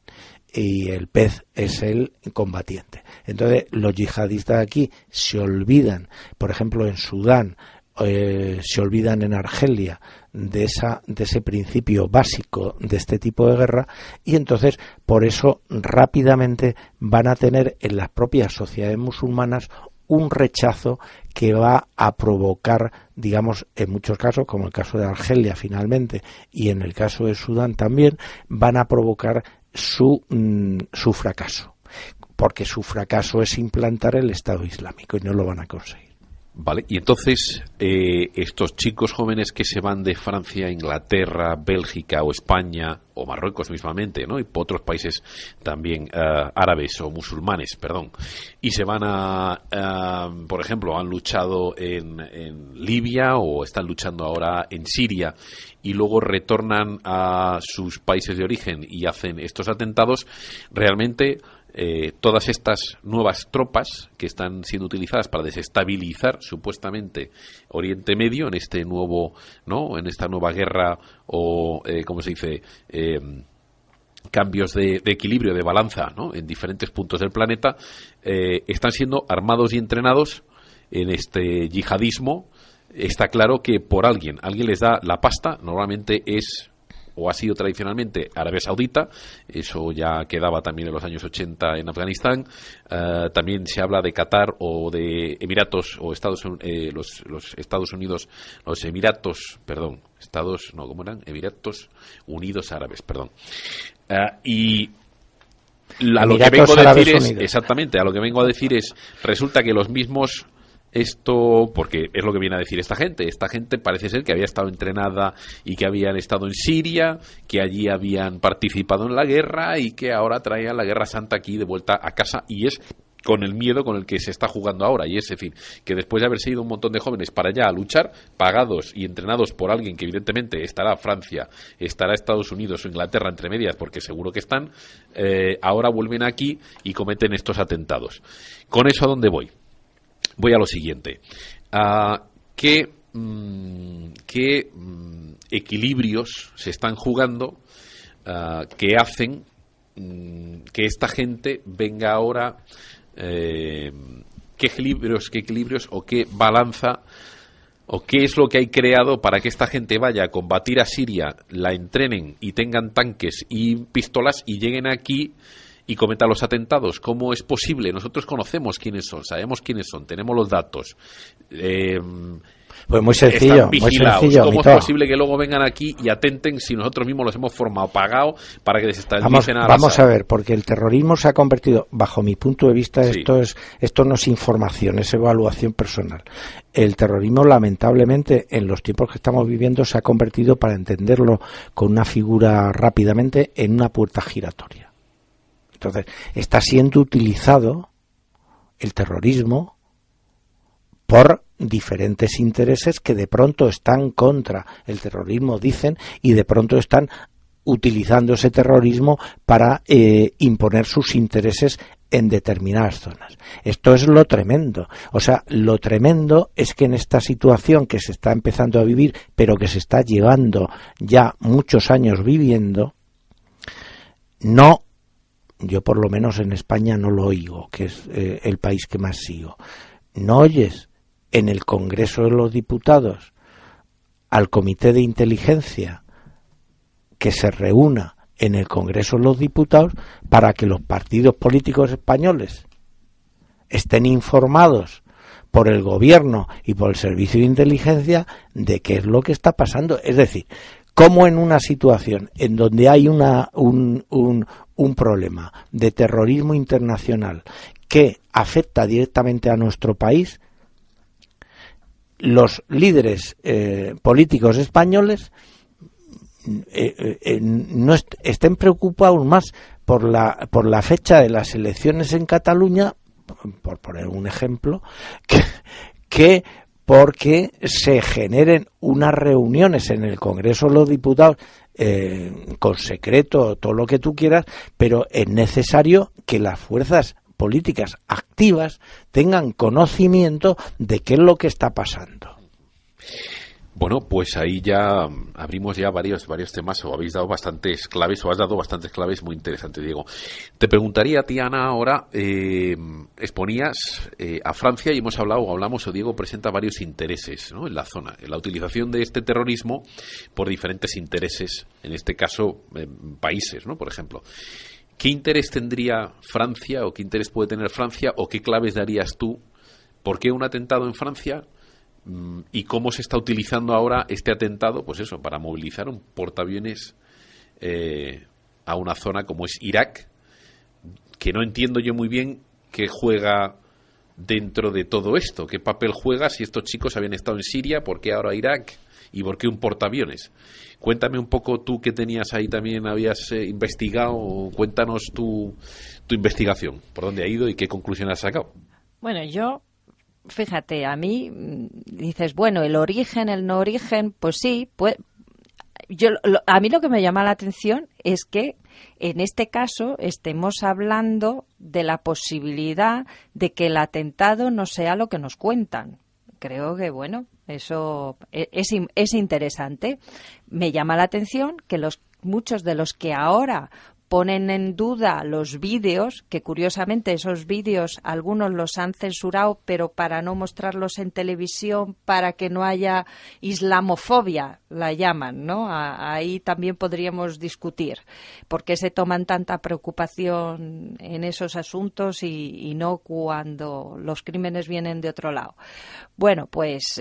y el pez es el combatiente. Entonces los yihadistas aquí se olvidan, por ejemplo en Sudán, se olvidan en Argelia de ese principio básico de este tipo de guerra, y entonces por eso rápidamente van a tener en las propias sociedades musulmanas un rechazo que va a provocar, digamos, en muchos casos, como el caso de Argelia finalmente, y en el caso de Sudán también, van a provocar su fracaso, porque su fracaso es implantar el Estado Islámico y no lo van a conseguir. Vale, y entonces estos chicos jóvenes que se van de Francia, Inglaterra, Bélgica o España o Marruecos mismamente, ¿no? Y por otros países también árabes o musulmanes, perdón, y se van por ejemplo, han luchado en Libia o están luchando ahora en Siria y luego retornan a sus países de origen y hacen estos atentados, realmente todas estas nuevas tropas que están siendo utilizadas para desestabilizar supuestamente Oriente Medio en este nuevo, ¿no? En esta nueva guerra o ¿cómo se dice? Cambios de equilibrio, de balanza, ¿no? En diferentes puntos del planeta, están siendo armados y entrenados en este yihadismo. Está claro que por alguien les da la pasta, normalmente es o ha sido tradicionalmente Arabia Saudita, eso ya quedaba también en los años 80 en Afganistán, también se habla de Qatar o de Emiratos o los Estados Unidos, los Emiratos, perdón, Emiratos Unidos Árabes, perdón. Y a lo que vengo a decir es, exactamente, a lo que vengo a decir es, resulta que los mismos, esto, porque es lo que viene a decir esta gente parece ser que había estado entrenada y que habían estado en Siria, que allí habían participado en la guerra y que ahora traían la Guerra Santa aquí de vuelta a casa, y es con el miedo con el que se está jugando ahora, y es decir, que después de haberse ido un montón de jóvenes para allá a luchar, pagados y entrenados por alguien que evidentemente estará Francia, estará Estados Unidos o Inglaterra entre medias, porque seguro que están, ahora vuelven aquí y cometen estos atentados. ¿Con eso a dónde voy? Voy a lo siguiente. ¿Qué equilibrios se están jugando que hacen que esta gente venga ahora? ¿Qué equilibrios o qué balanza o qué es lo que hay creado para que esta gente vaya a combatir a Siria, la entrenen y tengan tanques y pistolas y lleguen aquí y cometan los atentados? ¿Cómo es posible? Nosotros conocemos quiénes son, sabemos quiénes son, tenemos los datos. Pues muy sencillo, ¿Cómo es posible que luego vengan aquí y atenten si nosotros mismos los hemos formado, pagado para que desestabilicen a Vamos a ver, porque el terrorismo se ha convertido, bajo mi punto de vista, sí. Esto no es información, es evaluación personal. El terrorismo, lamentablemente, en los tiempos que estamos viviendo, se ha convertido, para entenderlo con una figura rápidamente, en una puerta giratoria. Entonces, está siendo utilizado el terrorismo por diferentes intereses que de pronto están contra el terrorismo, dicen, y de pronto están utilizando ese terrorismo para imponer sus intereses en determinadas zonas. Esto es lo tremendo. O sea, lo tremendo es que en esta situación que se está empezando a vivir, pero que se está llevando ya muchos años viviendo, no, yo por lo menos en España no lo oigo, que es el país que más sigo. No oyes en el Congreso de los Diputados al Comité de Inteligencia que se reúna en el Congreso de los Diputados para que los partidos políticos españoles estén informados por el gobierno y por el servicio de inteligencia de qué es lo que está pasando. Es decir, cómo en una situación en donde hay un problema de terrorismo internacional que afecta directamente a nuestro país, los líderes políticos españoles no estén preocupados más por la fecha de las elecciones en Cataluña, por poner un ejemplo, que porque se generen unas reuniones en el Congreso de los Diputados con secreto, todo lo que tú quieras, pero es necesario que las fuerzas políticas activas tengan conocimiento de qué es lo que está pasando. Bueno, pues ahí ya abrimos ya varios temas, o habéis dado bastantes claves, o has dado bastantes claves muy interesantes, Diego. Te preguntaría a ti, Ana, ahora, exponías a Francia y hablamos, o Diego presenta varios intereses, ¿no?, en la zona, en la utilización de este terrorismo por diferentes intereses, en este caso, países, ¿no?, por ejemplo. ¿Qué interés tendría Francia, o qué interés puede tener Francia, o qué claves darías tú? ¿Por qué un atentado en Francia? ¿Y cómo se está utilizando ahora este atentado? Pues eso, para movilizar un portaaviones a una zona como es Irak, que no entiendo yo muy bien qué juega dentro de todo esto, qué papel juega si estos chicos habían estado en Siria, por qué ahora Irak y por qué un portaaviones. Cuéntame un poco tú qué tenías ahí también, habías investigado, cuéntanos tu investigación, por dónde ha ido y qué conclusión has sacado. Bueno, fíjate, a mí dices, bueno, el origen, el no origen, pues sí, pues a mí lo que me llama la atención es que en este caso estemos hablando de la posibilidad de que el atentado no sea lo que nos cuentan. Creo que, bueno, eso es interesante. Me llama la atención que muchos de los que ahora ponen en duda los vídeos, que curiosamente esos vídeos algunos los han censurado, pero para no mostrarlos en televisión, para que no haya islamofobia, la llaman, ¿no? Ahí también podríamos discutir por qué se toman tanta preocupación en esos asuntos y no cuando los crímenes vienen de otro lado. Bueno, pues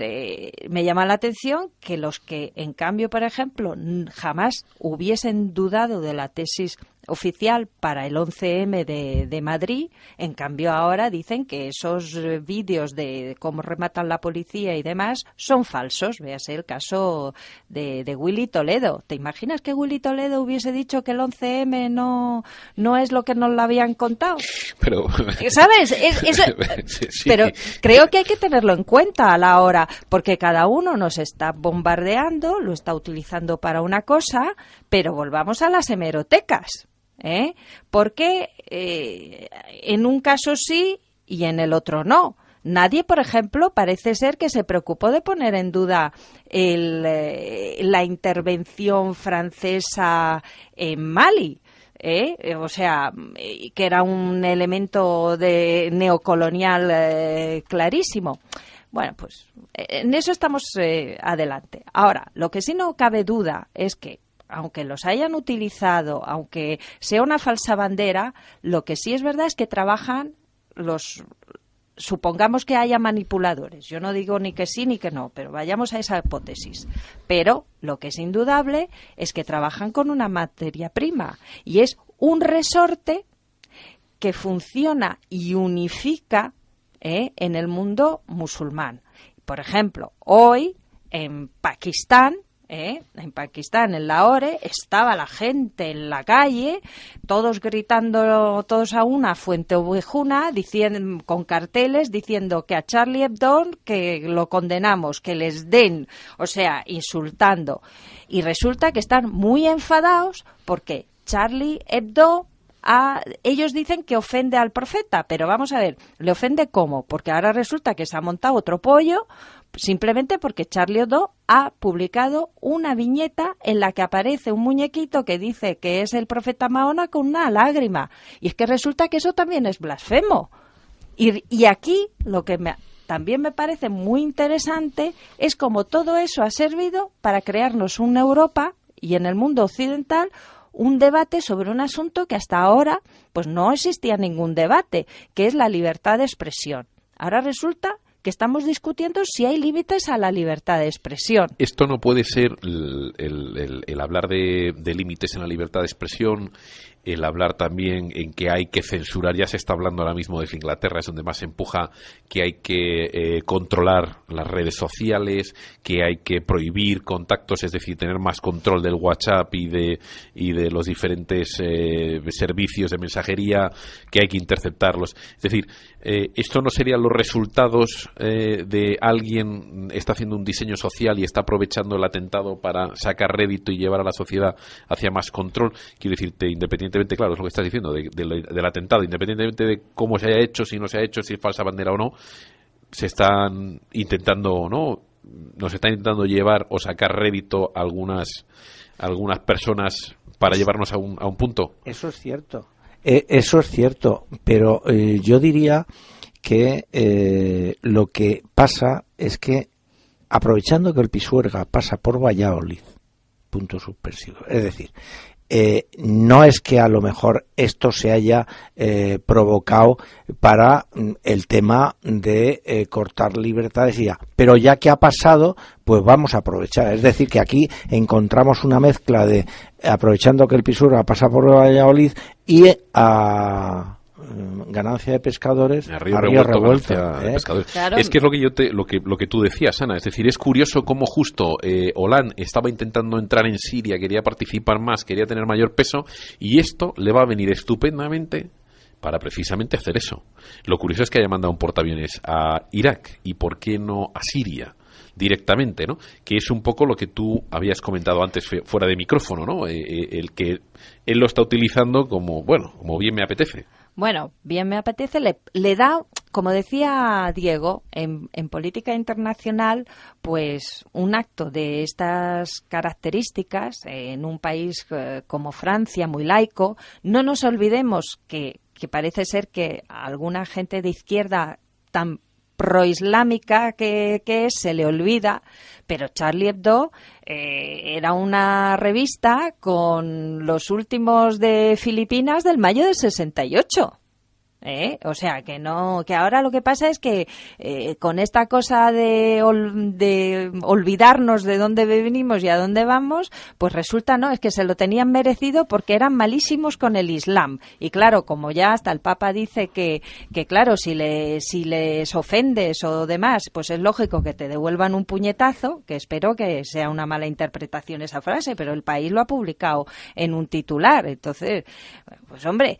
me llama la atención que los que, en cambio, por ejemplo, jamás hubiesen dudado de la tesis oficial para el 11M de Madrid, en cambio ahora dicen que esos vídeos de cómo rematan la policía y demás son falsos. Véase el caso de Willy Toledo. ¿Te imaginas que Willy Toledo hubiese dicho que el 11M no es lo que nos lo habían contado? Pero, ¿sabes? Sí. Pero creo que hay que tenerlo en cuenta a la hora, porque cada uno nos está bombardeando, lo está utilizando para una cosa, pero volvamos a las hemerotecas. Porque en un caso sí y en el otro no. Nadie, por ejemplo, parece ser que se preocupó de poner en duda la intervención francesa en Mali. O sea, que era un elemento de neocolonial clarísimo. Bueno, pues en eso estamos adelante. Ahora, lo que sí no cabe duda es que aunque los hayan utilizado, aunque sea una falsa bandera, lo que sí es verdad es que trabajan supongamos que haya manipuladores. Yo no digo ni que sí ni que no, pero vayamos a esa hipótesis. Pero lo que es indudable es que trabajan con una materia prima y es un resorte que funciona y unifica en el mundo musulmán. Por ejemplo, hoy en Pakistán, en Lahore, estaba la gente en la calle, todos gritando, todos a una, fuente ovejuna, con carteles diciendo que a Charlie Hebdo, que lo condenamos, que les den, o sea, insultando. Y resulta que están muy enfadados porque Charlie Hebdo ellos dicen que ofende al profeta, pero vamos a ver, ¿le ofende cómo? Porque ahora resulta que se ha montado otro pollo simplemente porque Charlie Hebdo ha publicado una viñeta en la que aparece un muñequito que dice que es el profeta Mahoma con una lágrima. Y es que resulta que eso también es blasfemo. Y aquí lo que también me parece muy interesante es cómo todo eso ha servido para crearnos una Europa y en el mundo occidental un debate sobre un asunto que hasta ahora pues no existía ningún debate, que es la libertad de expresión. Ahora resulta que estamos discutiendo si hay límites a la libertad de expresión. Esto no puede ser el hablar de límites en la libertad de expresión, el hablar también en que hay que censurar. Ya se está hablando ahora mismo desde Inglaterra, es donde más se empuja, que hay que controlar las redes sociales, que hay que prohibir contactos, es decir, tener más control del WhatsApp y de los diferentes servicios de mensajería, que hay que interceptarlos. Es decir, esto no serían los resultados de alguien está haciendo un diseño social y está aprovechando el atentado para sacar rédito y llevar a la sociedad hacia más control. Quiero decirte, independientemente, claro, es lo que estás diciendo, del atentado, independientemente de cómo se haya hecho, si no se ha hecho, si es falsa bandera o no, se están intentando, ¿no? Nos están intentando llevar o sacar rédito a algunas personas para llevarnos a un punto. Eso es cierto. Eso es cierto, pero yo diría que lo que pasa es que, aprovechando que el Pisuerga pasa por Valladolid, punto suspensivo, es decir, no es que a lo mejor esto se haya provocado para el tema de cortar libertades y ya, pero ya que ha pasado, pues vamos a aprovechar. Es decir, que aquí encontramos una mezcla de aprovechando que el Pisuerga pasa por Valladolid y a ganancia de pescadores a río revuelto, de pescadores. Claro. Es que es lo que tú decías, Ana, es decir, es curioso cómo justo Hollande estaba intentando entrar en Siria, quería participar más, quería tener mayor peso, y esto le va a venir estupendamente para precisamente hacer eso. Lo curioso es que haya mandado un portaaviones a Irak, y por qué no a Siria directamente, ¿no? Que es un poco lo que tú habías comentado antes fuera de micrófono, ¿no? El que él lo está utilizando como bien me apetece. Bueno, bien me apetece, le da, como decía Diego, en política internacional, pues un acto de estas características en un país como Francia, muy laico. No nos olvidemos que parece ser que a alguna gente de izquierda tan proislámica que es, se le olvida, pero Charlie Hebdo era una revista con los últimos de Filipinas del mayo del 68. O sea, que ahora lo que pasa es que con esta cosa de olvidarnos de dónde venimos y a dónde vamos, pues resulta, es que se lo tenían merecido porque eran malísimos con el Islam. Y claro, como ya hasta el Papa dice que claro, si les ofendes o demás, pues es lógico que te devuelvan un puñetazo, que espero que sea una mala interpretación esa frase, pero El País lo ha publicado en un titular. Entonces, pues hombre,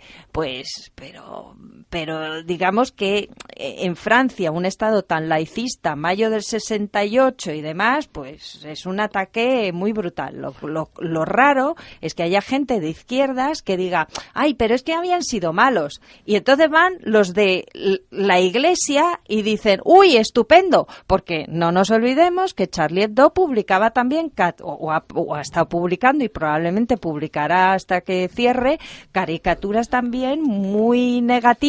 pero digamos que en Francia, un estado tan laicista, mayo del 68 y demás, pues es un ataque muy brutal. Lo raro es que haya gente de izquierdas que diga, ay, pero es que habían sido malos. Y entonces van los de la Iglesia y dicen, uy, estupendo, porque no nos olvidemos que Charlie Hebdo publicaba también, o ha estado publicando y probablemente publicará hasta que cierre, caricaturas también muy negativas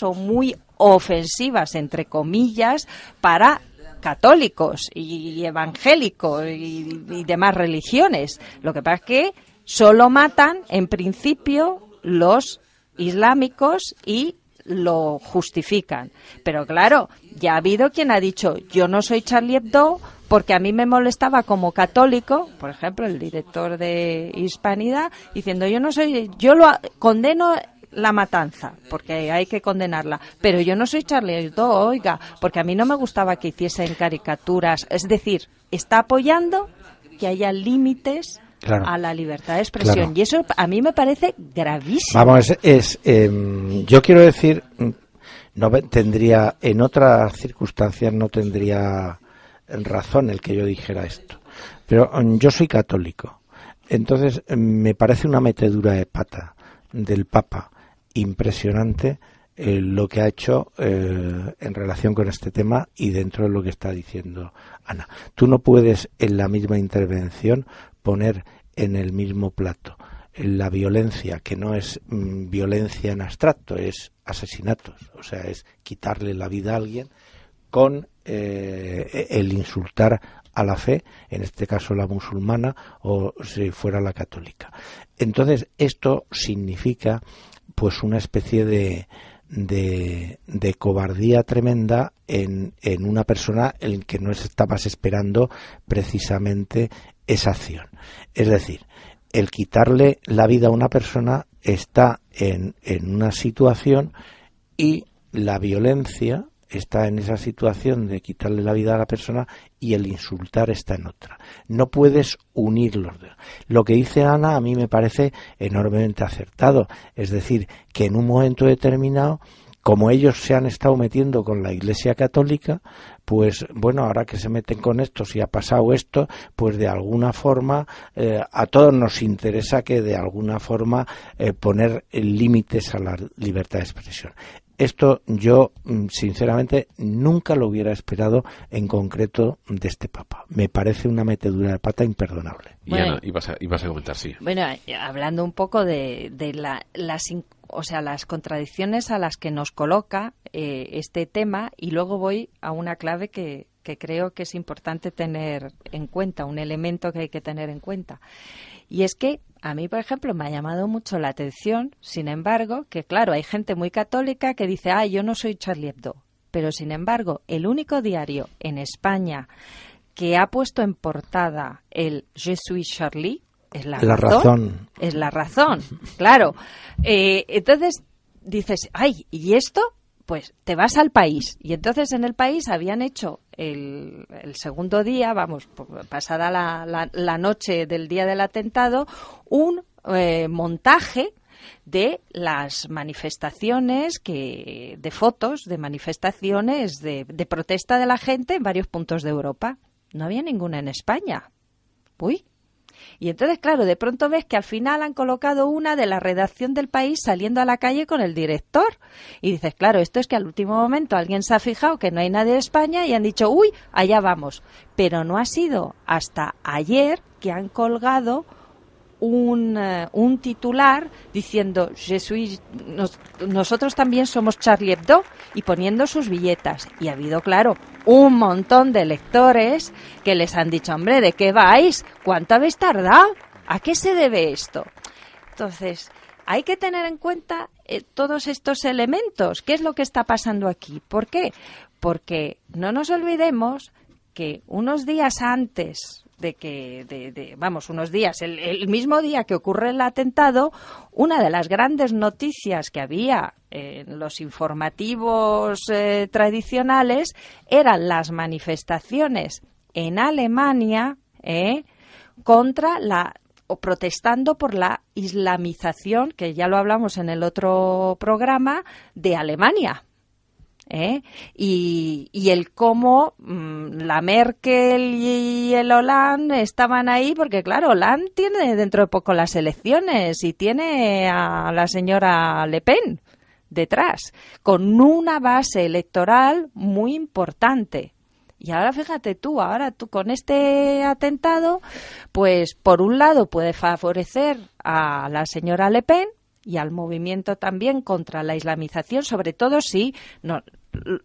o muy ofensivas, entre comillas, para católicos y evangélicos y demás religiones. Lo que pasa es que solo matan, en principio, los islámicos y lo justifican. Pero claro, ya ha habido quien ha dicho, yo no soy Charlie Hebdo porque a mí me molestaba como católico, por ejemplo, el director de Hispanidad, diciendo, yo lo condeno la matanza, porque hay que condenarla, pero yo no soy Charlie Hebdo, oiga, porque a mí no me gustaba que hiciesen caricaturas. Es decir, está apoyando que haya límites, claro, a la libertad de expresión, claro. Y eso a mí me parece gravísimo. Vamos, yo quiero decir, no tendría, en otras circunstancias no tendría razón el que yo dijera esto, pero yo soy católico, entonces me parece una metedura de pata del Papa impresionante lo que ha hecho en relación con este tema y dentro de lo que está diciendo Ana. Tú no puedes en la misma intervención poner en el mismo plato la violencia, que no es violencia en abstracto, es asesinatos, o sea, es quitarle la vida a alguien, con el insultar a la fe, en este caso la musulmana o si fuera la católica. Entonces, esto significa pues una especie de cobardía tremenda en una persona en que no estabas esperando precisamente esa acción. Es decir, el quitarle la vida a una persona está en una situación y la violencia está en esa situación de quitarle la vida a la persona y el insultar está en otra. No puedes unirlos. Lo que dice Ana a mí me parece enormemente acertado. Es decir, que en un momento determinado, como ellos se han estado metiendo con la Iglesia Católica, pues bueno, ahora que se meten con esto, si ha pasado esto, pues de alguna forma a todos nos interesa que de alguna forma poner límites a la libertad de expresión. Esto yo, sinceramente, nunca lo hubiera esperado en concreto de este Papa. Me parece una metedura de pata imperdonable. Y bueno, Ana, ibas a comentar, sí. Bueno, hablando un poco de las contradicciones a las que nos coloca este tema, y luego voy a una clave que creo que es importante tener en cuenta, un elemento que hay que tener en cuenta. Y es que a mí, por ejemplo, me ha llamado mucho la atención, sin embargo, que claro, hay gente muy católica que dice, yo no soy Charlie Hebdo, pero sin embargo, el único diario en España que ha puesto en portada el Je suis Charlie es La Razón. Es La Razón, claro. Entonces dices, ¿y esto? Pues te vas al País. Y entonces en el País habían hecho el segundo día, pasada la noche del día del atentado, un montaje de las manifestaciones, de fotos de manifestaciones de protesta de la gente en varios puntos de Europa. No había ninguna en España. Uy. Y entonces, claro, de pronto ves que al final han colocado una de la redacción del País saliendo a la calle con el director. Y dices, claro, esto es que al último momento alguien se ha fijado que no hay nadie de España y han dicho, uy, allá vamos. Pero no ha sido hasta ayer que han colgado un titular diciendo nosotros también somos Charlie Hebdo y poniendo sus billetas. Y ha habido, claro, un montón de lectores que les han dicho, hombre, ¿de qué vais? ¿Cuánto habéis tardado? ¿A qué se debe esto? Entonces, hay que tener en cuenta todos estos elementos. ¿Qué es lo que está pasando aquí? ¿Por qué? Porque no nos olvidemos que unos días antes unos días, el mismo día que ocurre el atentado, una de las grandes noticias que había en los informativos tradicionales eran las manifestaciones en Alemania contra protestando por la islamización, que ya lo hablamos en el otro programa, de Alemania. Y el cómo la Merkel y el Hollande estaban ahí, porque claro, Hollande tiene dentro de poco las elecciones y tiene a la señora Le Pen detrás, con una base electoral muy importante. Y ahora fíjate tú con este atentado, pues por un lado puede favorecer a la señora Le Pen y al movimiento también contra la islamización, sobre todo si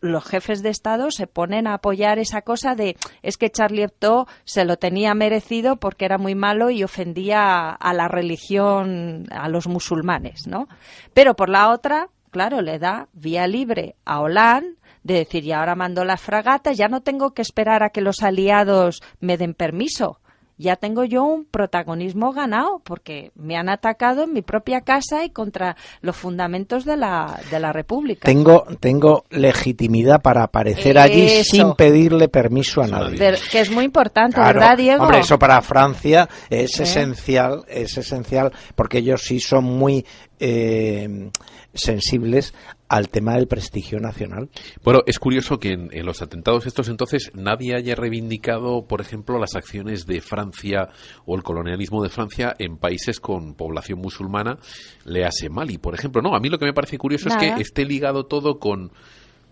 los jefes de Estado se ponen a apoyar esa cosa de es que Charlie Hebdo se lo tenía merecido porque era muy malo y ofendía a la religión, a los musulmanes, ¿no? Pero por la otra, claro, le da vía libre a Hollande de decir, y ahora mando las fragatas, ya no tengo que esperar a que los aliados me den permiso. Ya tengo yo un protagonismo ganado porque me han atacado en mi propia casa y contra los fundamentos de la República. Tengo legitimidad para aparecer allí sin pedirle permiso a nadie. Que es muy importante, claro, ¿verdad, Diego? Hombre, eso para Francia es esencial porque ellos sí son muy sensibles al tema del prestigio nacional. Bueno, es curioso que en los atentados estos entonces nadie haya reivindicado, por ejemplo, las acciones de Francia o el colonialismo de Francia en países con población musulmana, léase Mali, por ejemplo. No, a mí lo que me parece curioso es que esté ligado todo con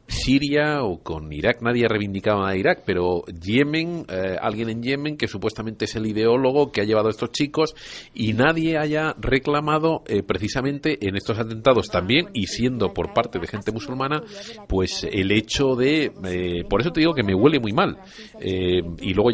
Siria o con Irak. Nadie ha reivindicado a Irak, pero Yemen, alguien en Yemen que supuestamente es el ideólogo que ha llevado a estos chicos, y nadie haya reclamado precisamente en estos atentados también, y siendo por parte de gente musulmana, pues el hecho de por eso te digo que me huele muy mal, y luego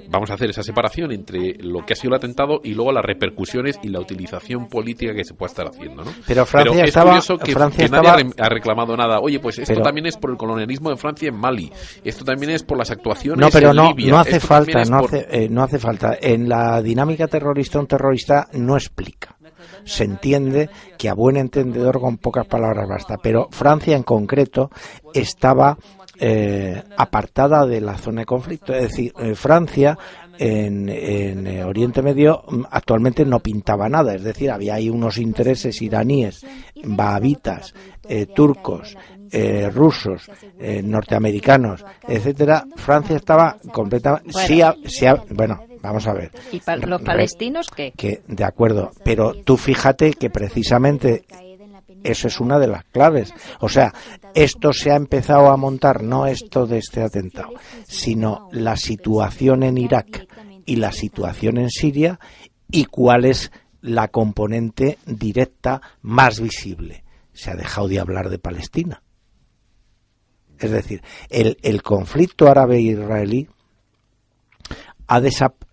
vamos a hacer esa separación entre lo que ha sido el atentado y luego las repercusiones y la utilización política que se pueda estar haciendo, ¿no? Pero es curioso que nadie ha reclamado nada. Oye, pues esto también es por el colonialismo de Francia en Mali, esto también es por las actuaciones en Libia. No hace falta, no hace falta. En la dinámica terrorista, un terrorista no explica. Se entiende que a buen entendedor con pocas palabras basta, pero Francia en concreto estaba apartada de la zona de conflicto. Es decir, Francia en Oriente Medio actualmente no pintaba nada, es decir, había ahí unos intereses iraníes, wahabitas, turcos, rusos, norteamericanos, etcétera. Francia estaba completamente... Bueno, vamos a ver. ¿Y para los palestinos qué? Que, de acuerdo, pero tú fíjate que precisamente eso es una de las claves. O sea, esto se ha empezado a montar, no esto de este atentado, sino la situación en Irak y la situación en Siria, y cuál es la componente directa más visible. Se ha dejado de hablar de Palestina. Es decir, el conflicto árabe-israelí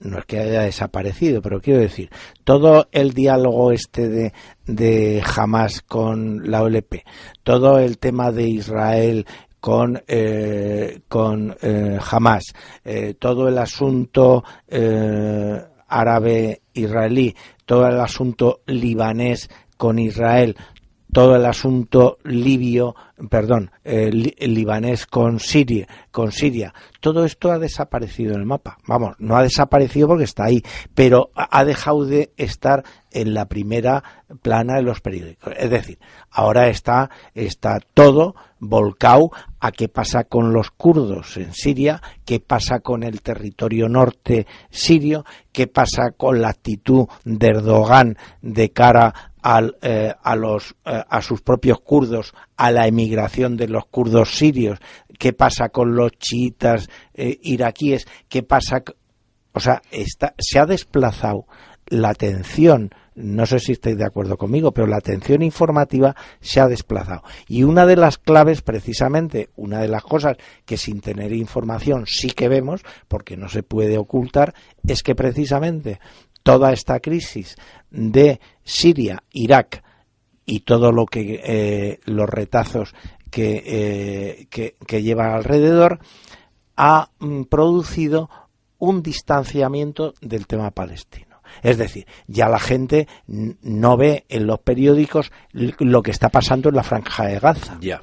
no es que haya desaparecido, pero quiero decir, todo el diálogo de Hamas con la OLP, todo el tema de Israel con Hamas, todo el asunto árabe-israelí, todo el asunto libanés con Israel, todo el asunto libanés con Siria, todo esto ha desaparecido en el mapa. Vamos, no ha desaparecido porque está ahí, pero ha dejado de estar en la primera plana de los periódicos. Es decir, ahora está todo volcado a qué pasa con los kurdos en Siria, qué pasa con el territorio norte sirio, qué pasa con la actitud de Erdogan de cara a sus propios kurdos, a la emigración de los kurdos sirios, qué pasa con los chiitas iraquíes, qué pasa, o sea, se ha desplazado la atención, no sé si estáis de acuerdo conmigo, pero la atención informativa se ha desplazado. Y una de las claves, precisamente, una de las cosas que sin tener información sí que vemos, porque no se puede ocultar, es que precisamente toda esta crisis de Siria, Irak y todo lo que los retazos que lleva alrededor ha producido un distanciamiento del tema palestino. Es decir, ya la gente no ve en los periódicos lo que está pasando en la Franja de Gaza. Ya.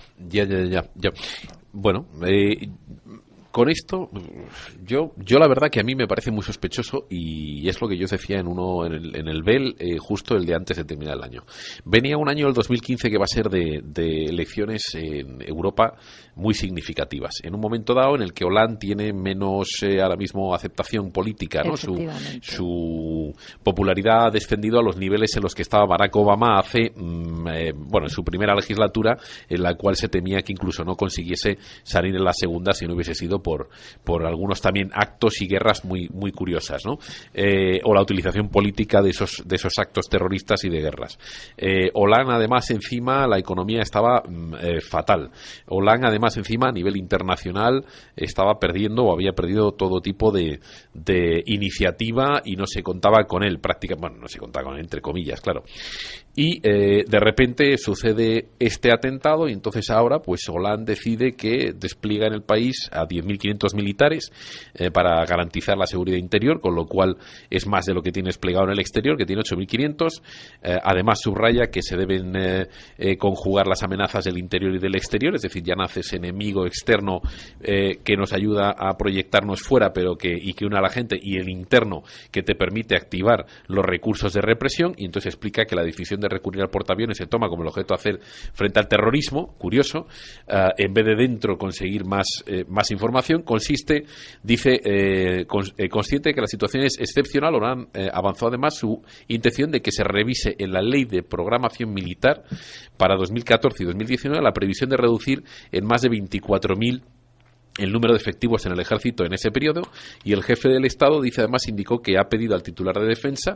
Bueno, con esto, yo la verdad que a mí me parece muy sospechoso, y es lo que yo decía en el BEL, justo el día antes de terminar el año. Venía un año, el 2015, que va a ser de elecciones en Europa muy significativas. En un momento dado en el que Hollande tiene menos ahora mismo aceptación política, ¿no? Su popularidad ha descendido a los niveles en los que estaba Barack Obama hace, en su primera legislatura, en la cual se temía que incluso no consiguiese salir en la segunda si no hubiese sido por algunos también actos y guerras muy muy curiosas, ¿no? O la utilización política de esos actos terroristas y de guerras. Hollande, además, encima la economía estaba fatal. Hollande, además, encima a nivel internacional estaba perdiendo o había perdido todo tipo de iniciativa, y no se contaba con él prácticamente, no se contaba con él, entre comillas, claro. Y de repente sucede este atentado, y entonces ahora pues Hollande decide que despliega en el país a 10.500 militares para garantizar la seguridad interior, con lo cual es más de lo que tiene desplegado en el exterior, que tiene 8.500. Además subraya que se deben conjugar las amenazas del interior y del exterior, es decir, ya nace ese enemigo externo que nos ayuda a proyectarnos fuera, pero que une a la gente, y el interno que te permite activar los recursos de represión. Y entonces explica que la definición decisión de recurrir al portaaviones se toma como el objeto a hacer frente al terrorismo, curioso, en vez de dentro conseguir más información, consiste, dice, consciente de que la situación es excepcional, avanzó además su intención de que se revise en la Ley de Programación Militar para 2014 y 2019 la previsión de reducir en más de 24.000 el número de efectivos en el ejército en ese periodo, y el jefe del Estado indicó que ha pedido al titular de Defensa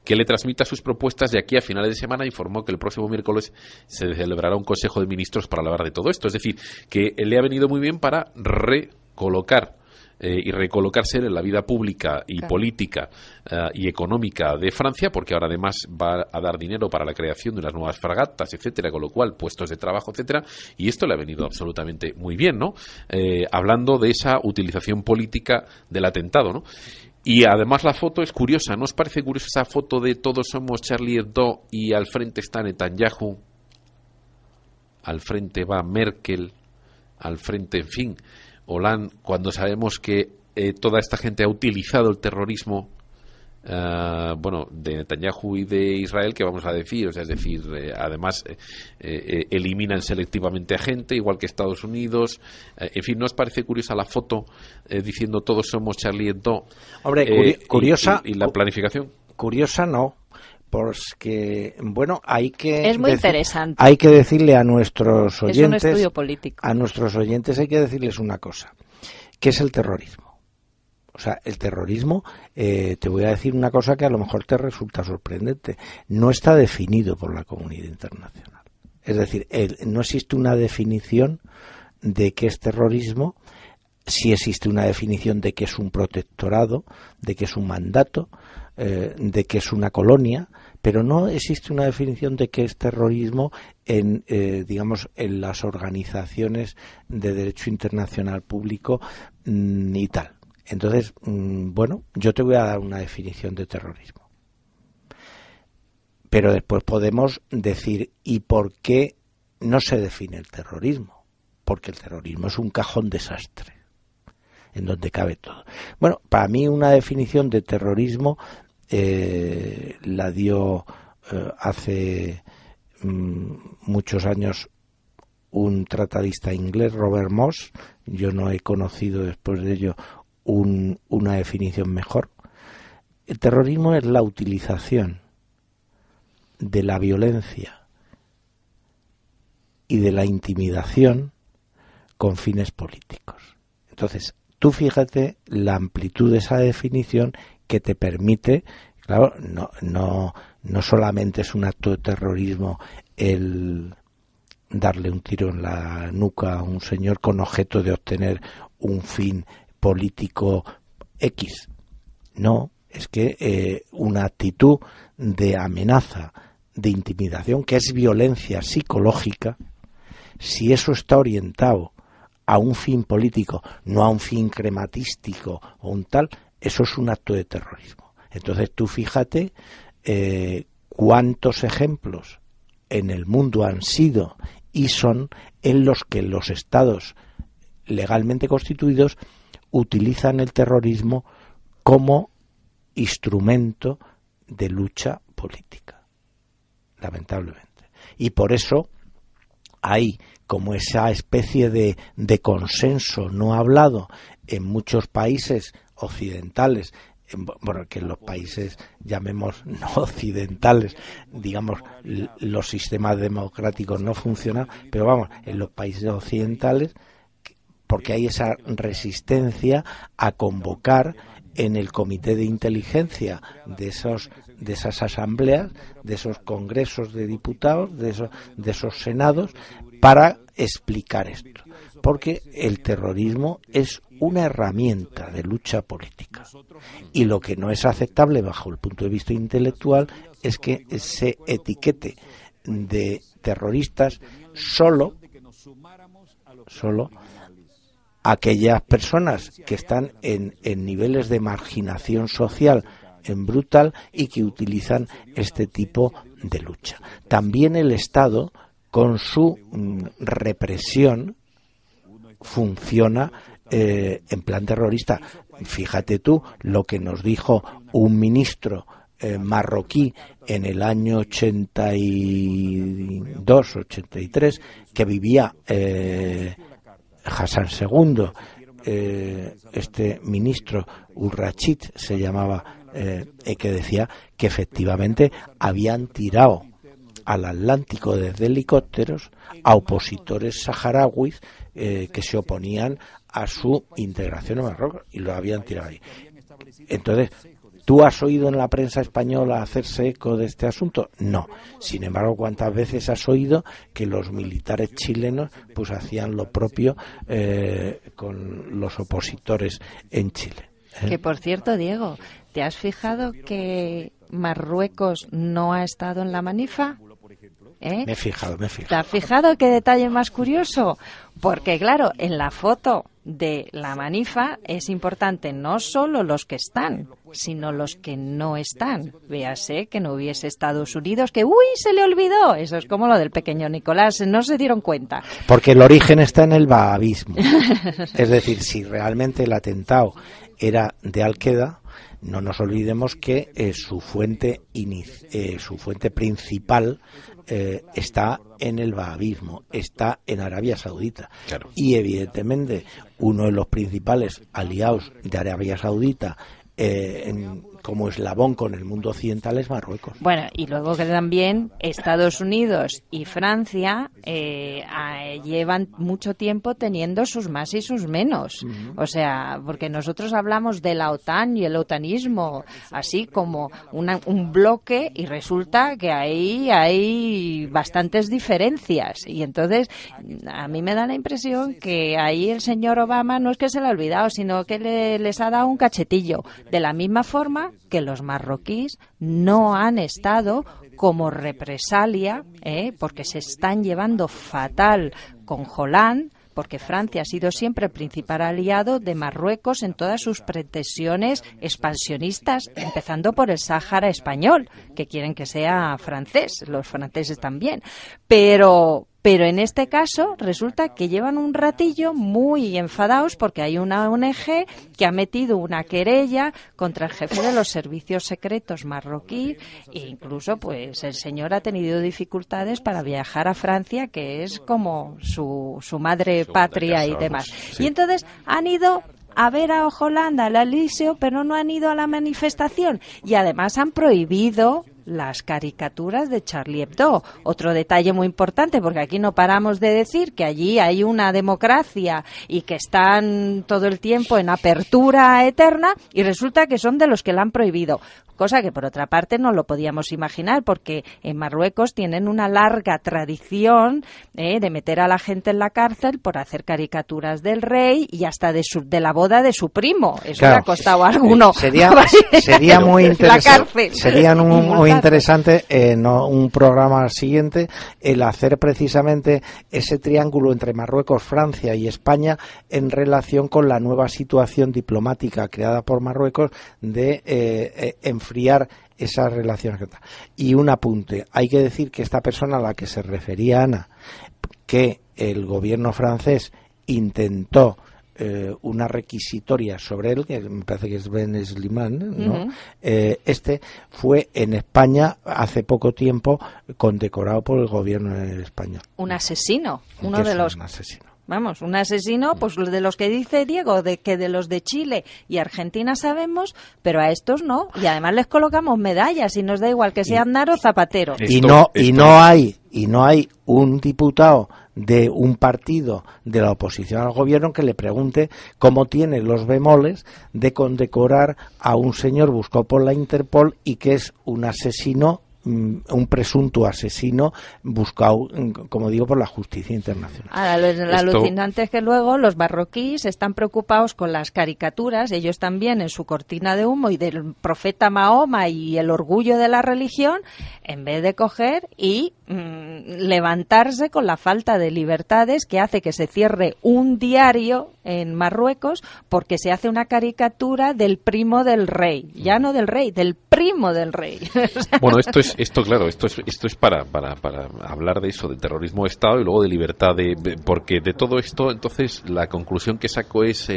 que le transmita sus propuestas de aquí a finales de semana. Informó que el próximo miércoles se celebrará un Consejo de Ministros para hablar de todo esto. Es decir, que le ha venido muy bien para recolocar y recolocarse en la vida pública y política y económica de Francia, porque ahora además va a dar dinero para la creación de unas nuevas fragatas, etcétera, con lo cual puestos de trabajo, etcétera, y esto le ha venido absolutamente muy bien, ¿no? Hablando de esa utilización política del atentado, ¿no? Y además la foto es curiosa, ¿no os parece curiosa esa foto de todos somos Charlie Hebdo y al frente está Netanyahu, al frente va Merkel, al frente, en fin, Hollande, cuando sabemos que toda esta gente ha utilizado el terrorismo de Netanyahu y de Israel, que vamos a decir, o sea, es decir, además eliminan selectivamente a gente, igual que Estados Unidos, en fin, ¿no os parece curiosa la foto diciendo todos somos Charlie Hebdo? Hombre, curiosa. Y la planificación. Curiosa no. Porque, bueno, es muy interesante. Hay que decirle a nuestros oyentes, es un estudio político. A nuestros oyentes hay que decirles una cosa, ¿qué es el terrorismo? O sea, el terrorismo, te voy a decir una cosa que a lo mejor te resulta sorprendente, no está definido por la comunidad internacional. Es decir, no existe una definición de qué es terrorismo. Sí existe una definición de qué es un protectorado, de qué es un mandato, de qué es una colonia, pero no existe una definición de qué es terrorismo en las organizaciones de derecho internacional público y tal. Entonces, yo te voy a dar una definición de terrorismo. Pero después podemos decir, ¿y por qué no se define el terrorismo? Porque el terrorismo es un cajón desastre en donde cabe todo. Bueno, para mí una definición de terrorismo la dio hace muchos años un tratadista inglés, Robert Moss. Yo no he conocido después de ello una definición mejor. El terrorismo es la utilización de la violencia y de la intimidación con fines políticos. Entonces, tú fíjate la amplitud de esa definición que te permite, claro, no solamente es un acto de terrorismo el darle un tiro en la nuca a un señor con objeto de obtener un fin político X. No, es que una actitud de amenaza, de intimidación, que es violencia psicológica, si eso está orientado a un fin político, no a un fin crematístico o un tal, eso es un acto de terrorismo. Entonces tú fíjate cuántos ejemplos en el mundo han sido y son en los que los estados legalmente constituidos utilizan el terrorismo como instrumento de lucha política, lamentablemente. Y por eso hay como esa especie de consenso no hablado en muchos países occidentales, que en los países, llamemos no occidentales, digamos, los sistemas democráticos no funcionan, pero vamos, en los países occidentales, porque hay esa resistencia a convocar en el comité de inteligencia de esas asambleas, de esos congresos de diputados, de esos senados, para explicar esto. Porque el terrorismo es una herramienta de lucha política. Y lo que no es aceptable bajo el punto de vista intelectual es que se etiquete de terroristas solo aquellas personas que están en niveles de marginación social en brutal y que utilizan este tipo de lucha. También el Estado, con su represión, funciona en plan terrorista. Fíjate tú lo que nos dijo un ministro marroquí en el año 82, 83, que vivía Hassan II, este ministro Urrachid se llamaba, que decía que efectivamente habían tirado al Atlántico desde helicópteros a opositores saharauis que se oponían a su integración en Marruecos, y lo habían tirado ahí. Entonces, ¿tú has oído en la prensa española hacerse eco de este asunto? No. Sin embargo, ¿cuántas veces has oído que los militares chilenos pues hacían lo propio con los opositores en Chile? Que por cierto, Diego, ¿te has fijado que Marruecos no ha estado en la Manifa? Me he fijado. ¿Te has fijado qué detalle más curioso? Porque claro, en la foto de la Manifa es importante no solo los que están, sino los que no están. Véase que no hubiese Estados Unidos, que ¡uy! Se le olvidó. Eso es como lo del pequeño Nicolás, no se dieron cuenta. Porque el origen está en el wahabismo. Es decir, si realmente el atentado era de Al-Qaeda, no nos olvidemos que su fuente principal está en el wahabismo, está en Arabia Saudita. Claro. Y evidentemente uno de los principales aliados de Arabia Saudita como eslabón con el mundo occidental es Marruecos. Bueno, y luego que también Estados Unidos y Francia llevan mucho tiempo teniendo sus más y sus menos. O sea, porque nosotros hablamos de la OTAN y el otanismo así como un bloque, y resulta que ahí hay bastantes diferencias. Y entonces a mí me da la impresión que ahí el señor Obama no es que se le ha olvidado, sino que les ha dado un cachetillo. De la misma forma que los marroquíes no han estado como represalia, porque se están llevando fatal con Hollande, porque Francia ha sido siempre el principal aliado de Marruecos en todas sus pretensiones expansionistas, empezando por el Sáhara español, que quieren que sea francés, los franceses también. Pero en este caso resulta que llevan un ratillo muy enfadados porque hay una ONG que ha metido una querella contra el jefe de los servicios secretos marroquí, e incluso pues el señor ha tenido dificultades para viajar a Francia, que es como su madre patria y demás. Sí. Y entonces han ido a ver a Hollande al Elíseo, pero no han ido a la manifestación, y además han prohibido las caricaturas de Charlie Hebdo. Otro detalle muy importante, porque aquí no paramos de decir que allí hay una democracia y que están todo el tiempo en apertura eterna, y resulta que son de los que la han prohibido. Cosa que por otra parte no lo podíamos imaginar, porque en Marruecos tienen una larga tradición de meter a la gente en la cárcel por hacer caricaturas del rey y hasta de la boda de su primo. Eso claro, le ha costado a alguno. Sería muy interesante. Sería muy interesante en un programa siguiente el hacer precisamente ese triángulo entre Marruecos, Francia y España en relación con la nueva situación diplomática creada por Marruecos de enfriar esas relaciones. Y un apunte, hay que decir que esta persona a la que se refería Ana, que el gobierno francés intentó una requisitoria sobre él, que me parece que es Ben Slimane, ¿no? Este fue en España hace poco tiempo condecorado por el gobierno español. Un asesino, Un asesino. Vamos, un asesino, pues de los que dice Diego, de los de Chile y Argentina sabemos, pero a estos no, y además les colocamos medallas y nos da igual que sean Aznar o Zapatero. Y no hay un diputado de un partido de la oposición al gobierno que le pregunte cómo tiene los bemoles de condecorar a un señor buscado por la Interpol y que es un asesino, un presunto asesino buscado, como digo, por la justicia internacional. Ahora, lo alucinante es que luego los marroquíes están preocupados con las caricaturas, ellos también en su cortina de humo y del profeta Mahoma y el orgullo de la religión, en vez de coger y levantarse con la falta de libertades que hace que se cierre un diario en Marruecos porque se hace una caricatura del primo del rey, ya no del rey, del primo del rey. Bueno, esto es para hablar de eso, de terrorismo de Estado y luego de libertad porque de todo esto, entonces la conclusión que saco es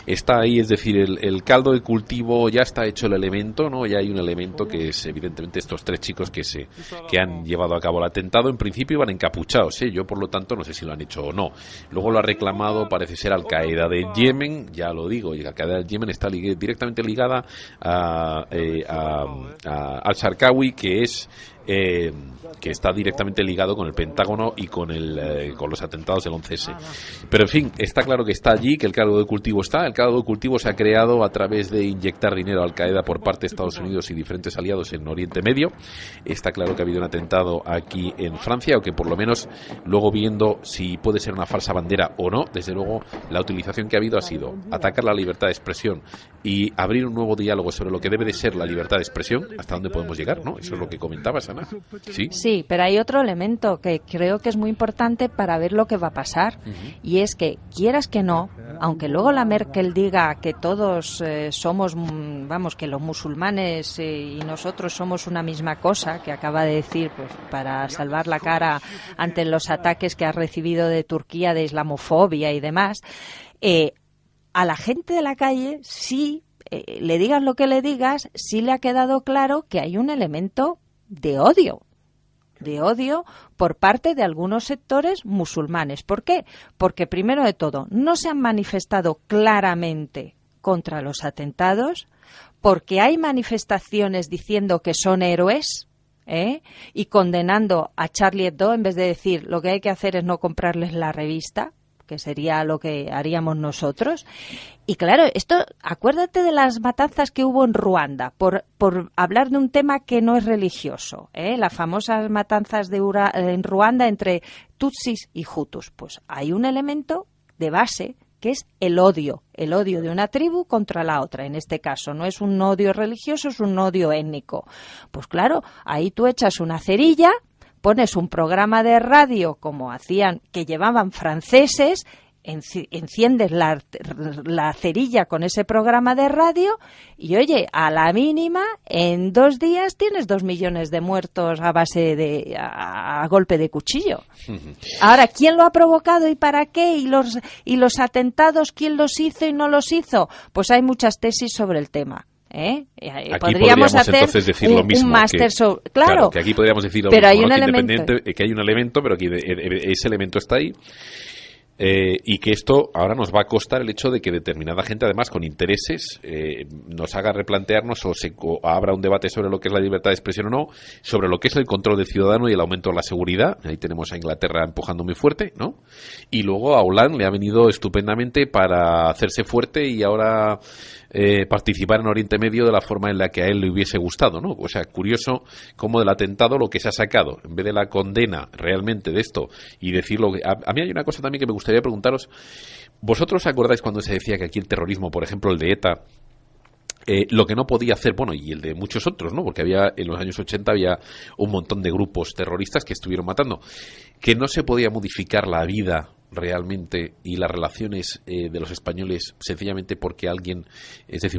está ahí, es decir, el caldo de cultivo ya está hecho el elemento, ¿no? Ya hay un elemento que es evidentemente estos 3 chicos que han llevado a cabo el atentado. En principio iban encapuchados, yo por lo tanto no sé si lo han hecho o no. Luego lo ha reclamado, parece ser Al-Qaeda de Yemen, ya lo digo, y Al-Qaeda de Yemen está directamente ligada a al-Zarqawi, que está directamente ligado con el Pentágono y con los atentados del 11S. Pero en fin, está claro que está allí, que el caldo de cultivo está. El caldo de cultivo se ha creado a través de inyectar dinero a Al-Qaeda por parte de Estados Unidos y diferentes aliados en Oriente Medio. Está claro que ha habido un atentado aquí en Francia, o que por lo menos, luego viendo si puede ser una falsa bandera o no, desde luego la utilización que ha habido ha sido atacar la libertad de expresión y abrir un nuevo diálogo sobre lo que debe de ser la libertad de expresión, hasta dónde podemos llegar, ¿no? Eso es lo que comentabas, Ana. ¿Sí? Sí, pero hay otro elemento que creo que es muy importante para ver lo que va a pasar, y es que, quieras que no, aunque luego la Merkel diga que todos somos, que los musulmanes y nosotros somos una misma cosa, que acaba de decir, pues para salvar la cara ante los ataques que ha recibido de Turquía de islamofobia y demás, a la gente de la calle sí, le digas lo que le digas, sí le ha quedado claro que hay un elemento de odio por parte de algunos sectores musulmanes. ¿Por qué? Porque, primero de todo, no se han manifestado claramente contra los atentados, porque hay manifestaciones diciendo que son héroes, y condenando a Charlie Hebdo, en vez de decir lo que hay que hacer es no comprarles la revista, que sería lo que haríamos nosotros. Y claro, esto, acuérdate de las matanzas que hubo en Ruanda, por hablar de un tema que no es religioso, las famosas matanzas en Ruanda entre tutsis y hutus. Pues hay un elemento de base que es el odio de una tribu contra la otra. En este caso no es un odio religioso, es un odio étnico. Pues claro, ahí tú echas una cerilla, pones un programa de radio como hacían, que llevaban franceses, enciendes la cerilla con ese programa de radio y, oye, a la mínima, en 2 días tienes 2 millones de muertos a base a golpe de cuchillo. Ahora, ¿quién lo ha provocado y para qué? ¿Y los atentados, quién los hizo y no los hizo? Pues hay muchas tesis sobre el tema. Podríamos hacer entonces decir lo mismo, un máster sobre... Claro, que aquí podríamos decir lo pero mismo, hay un elemento, independiente, que hay un elemento, pero que ese elemento está ahí. Y que esto ahora nos va a costar el hecho de que determinada gente, además con intereses, nos haga replantearnos o abra un debate sobre lo que es la libertad de expresión o no, sobre lo que es el control del ciudadano y el aumento de la seguridad. Ahí tenemos a Inglaterra empujando muy fuerte, ¿no? Y luego a Hollande le ha venido estupendamente para hacerse fuerte y ahora participar en Oriente Medio de la forma en la que a él le hubiese gustado, ¿no? O sea, curioso cómo del atentado lo que se ha sacado, en vez de la condena realmente de esto y decirlo. A mí hay una cosa también que me gustaría preguntaros. ¿Vosotros acordáis cuando se decía que aquí el terrorismo, por ejemplo el de ETA, lo que no podía hacer, bueno, y el de muchos otros, ¿no? Porque en los años 80 había un montón de grupos terroristas que estuvieron matando, que no se podía modificar la vida realmente y las relaciones de los españoles sencillamente porque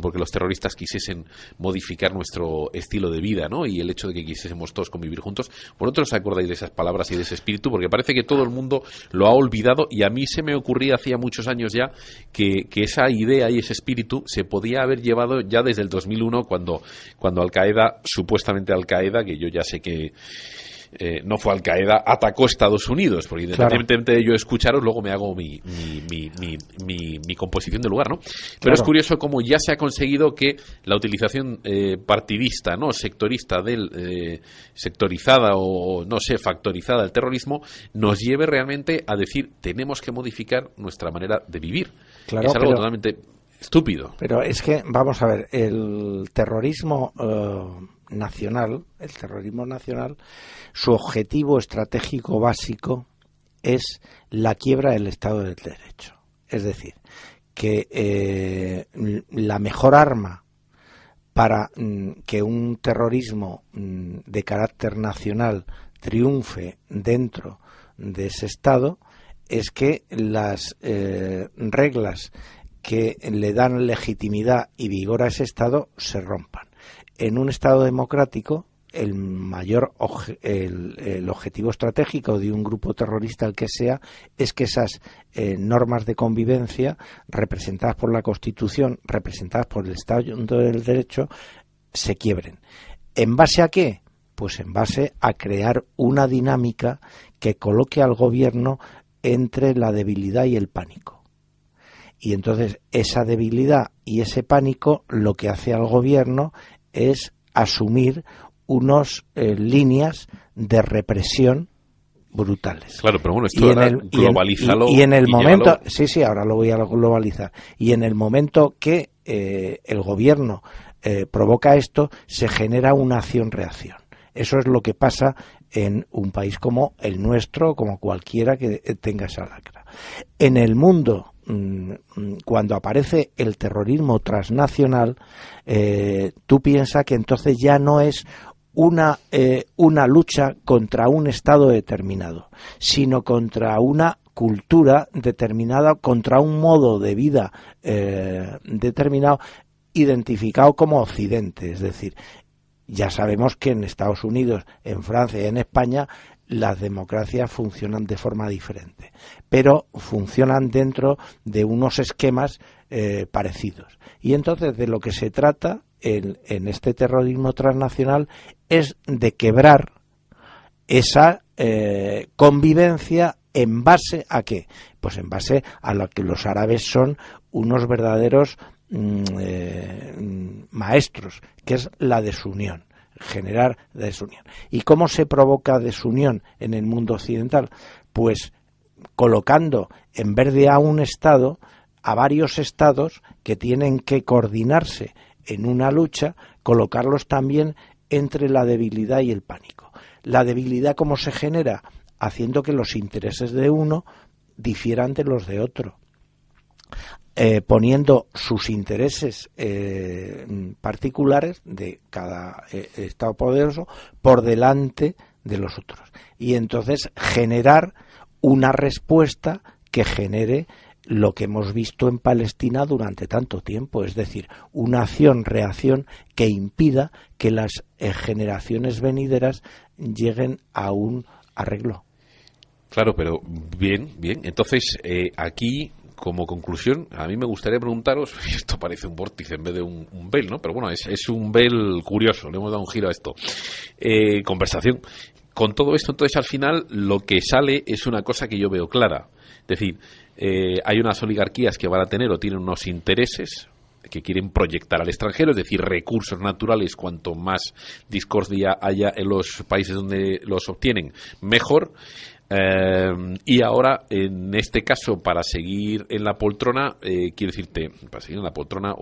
porque los terroristas quisiesen modificar nuestro estilo de vida, ¿no? Y el hecho de que quisiésemos todos convivir juntos. ¿Vosotros os acordáis de esas palabras y de ese espíritu? Porque parece que todo el mundo lo ha olvidado, y a mí se me ocurría hacía muchos años ya que esa idea y ese espíritu se podía haber llevado ya desde el 2001 cuando Al-Qaeda, supuestamente Al-Qaeda, que yo ya sé que no fue Al-Qaeda, atacó Estados Unidos, porque independientemente de yo escucharos, luego me hago mi composición del lugar, ¿no? Pero claro, es curioso cómo ya se ha conseguido que la utilización partidista, ¿no? Sectorizada o, no sé, factorizada del terrorismo, nos lleve realmente a decir, tenemos que modificar nuestra manera de vivir. Claro, es algo totalmente estúpido. Pero es que, vamos a ver, el terrorismo nacional, su objetivo estratégico básico es la quiebra del Estado de Derecho. Es decir, que la mejor arma para que un terrorismo de carácter nacional triunfe dentro de ese Estado es que las reglas que le dan legitimidad y vigor a ese Estado se rompan. En un Estado democrático, el objetivo estratégico de un grupo terrorista, el que sea, es que esas normas de convivencia, representadas por la Constitución, representadas por el Estado del Derecho, se quiebren. ¿En base a qué? Pues en base a crear una dinámica que coloque al gobierno entre la debilidad y el pánico. Y entonces esa debilidad y ese pánico lo que hace al gobierno es asumir unas líneas de represión brutales. Claro, pero bueno, esto ahora globalízalo. Y en el momento, sí, ahora lo voy a globalizar. Y en el momento que el gobierno provoca esto, se genera una acción-reacción. Eso es lo que pasa en un país como el nuestro, como cualquiera que tenga esa lacra. En el mundo, cuando aparece el terrorismo transnacional, tú piensas que entonces ya no es una lucha contra un Estado determinado, sino contra una cultura determinada, contra un modo de vida determinado, identificado como Occidente. Es decir, ya sabemos que en Estados Unidos, en Francia y en España las democracias funcionan de forma diferente, pero funcionan dentro de unos esquemas parecidos. Y entonces de lo que se trata en este terrorismo transnacional es de quebrar esa convivencia. ¿En base a qué? Pues en base a lo que los árabes son unos verdaderos maestros, que es la desunión, generar desunión. ¿Y cómo se provoca desunión en el mundo occidental? Pues colocando, en vez de a un Estado, a varios Estados que tienen que coordinarse en una lucha, colocarlos también entre la debilidad y el pánico. La debilidad, ¿cómo se genera? Haciendo que los intereses de uno difieran de los de otro. Poniendo sus intereses particulares de cada Estado poderoso por delante de los otros. Y entonces generar una respuesta que genere lo que hemos visto en Palestina durante tanto tiempo, es decir, una acción-reacción que impida que las generaciones venideras lleguen a un arreglo. Claro, pero bien. Entonces, aquí, como conclusión, a mí me gustaría preguntaros, esto parece un vórtice en vez de un vel, ¿no? Pero bueno, es un vel curioso, le hemos dado un giro a esto. Conversación. Con todo esto, entonces, al final, lo que sale es una cosa que yo veo clara. Es decir, hay unas oligarquías que van a tener o tienen unos intereses que quieren proyectar al extranjero, es decir, recursos naturales, cuanto más discordia haya en los países donde los obtienen, mejor. Y ahora, en este caso, para seguir en la poltrona, quiero decirte, para seguir en la poltrona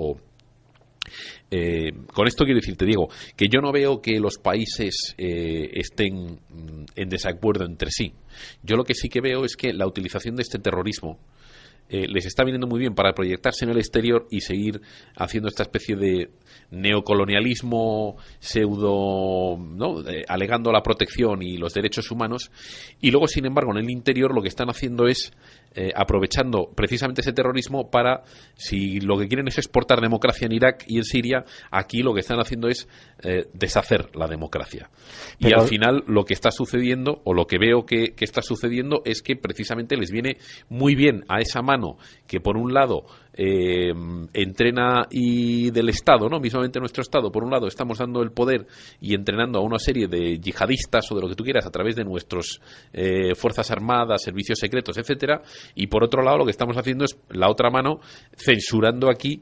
con esto quiero decirte, Diego, que yo no veo que los países estén en desacuerdo entre sí. Yo lo que sí que veo es que la utilización de este terrorismo les está viniendo muy bien para proyectarse en el exterior y seguir haciendo esta especie de neocolonialismo pseudo, ¿no? Alegando la protección y los derechos humanos, y luego, sin embargo, en el interior lo que están haciendo es aprovechando precisamente ese terrorismo para, si lo que quieren es exportar democracia en Irak y en Siria, aquí lo que están haciendo es deshacer la democracia. Pero... Y al final lo que está sucediendo, o lo que veo que está sucediendo, es que precisamente les viene muy bien a esa mano que, por un lado, entrena y del Estado, ¿no? Mismamente nuestro Estado, por un lado, estamos dando el poder y entrenando a una serie de yihadistas o de lo que tú quieras a través de nuestros fuerzas armadas, servicios secretos, etcétera, y por otro lado lo que estamos haciendo es la otra mano censurando aquí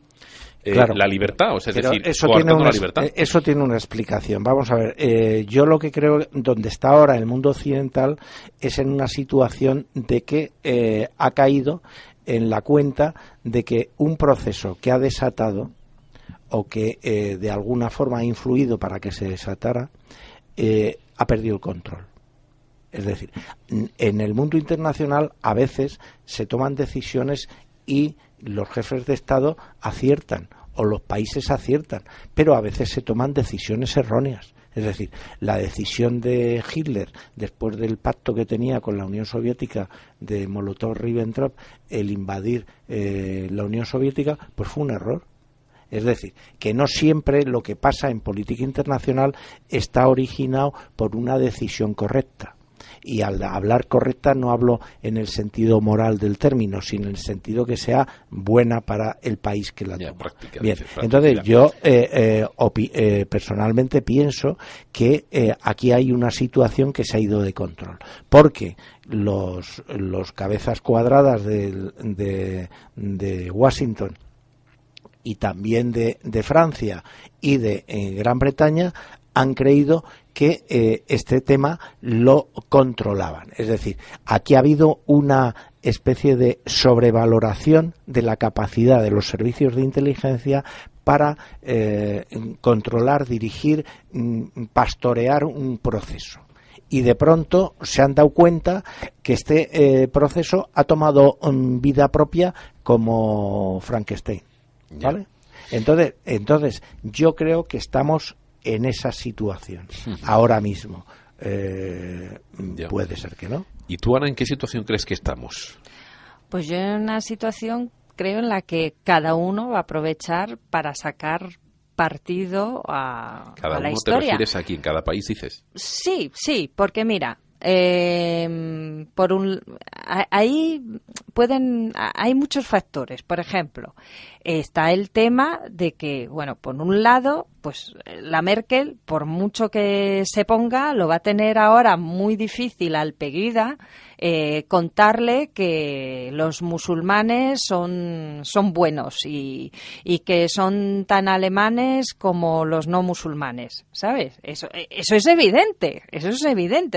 claro, la libertad, o sea, es decir, coartando la libertad. Eso tiene una explicación. Vamos a ver, yo lo que creo donde está ahora el mundo occidental es en una situación de que ha caído en la cuenta de que un proceso que ha desatado o que de alguna forma ha influido para que se desatara ha perdido el control. Es decir, en el mundo internacional a veces se toman decisiones y los jefes de Estado aciertan o los países aciertan, pero a veces se toman decisiones erróneas. Es decir, la decisión de Hitler, después del pacto que tenía con la Unión Soviética de Molotov-Ribbentrop, el invadir la Unión Soviética, pues fue un error. Es decir, que no siempre lo que pasa en política internacional está originado por una decisión correcta. Y al hablar correcta no hablo en el sentido moral del término, sino en el sentido que sea buena para el país que la toma. Bien, entonces yo personalmente pienso que aquí hay una situación que se ha ido de control, porque los cabezas cuadradas de Washington y también de Francia y de Gran Bretaña han creído que este tema lo controlaban. Es decir, aquí ha habido una especie de sobrevaloración de la capacidad de los servicios de inteligencia para controlar, dirigir, pastorear un proceso. Y de pronto se han dado cuenta que este proceso ha tomado vida propia como Frankenstein. ¿Vale? Entonces yo creo que estamos en esa situación ahora mismo. Puede ser que no. ¿Y tú, Ana, en qué situación crees que estamos? Pues yo en una situación creo en la que cada uno va a aprovechar para sacar partido a la historia. ¿Cada uno te refieres aquí en cada país, dices? Sí, porque mira, hay muchos factores. Por ejemplo, está el tema de que, bueno, por un lado, pues la Merkel, por mucho que se ponga, lo va a tener ahora muy difícil al Pegida contarle que los musulmanes son buenos y que son tan alemanes como los no musulmanes, ¿sabes? Eso es evidente,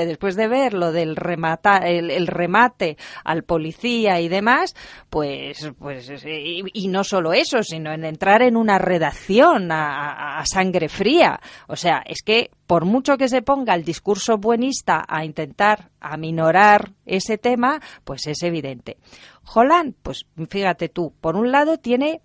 después de ver lo del el remate al policía y demás, pues y no solo eso, sino en entrar en una redacción a sangre fría. O sea, es que por mucho que se ponga el discurso buenista a intentar aminorar ese tema, pues es evidente. Hollande, pues fíjate tú, por un lado tiene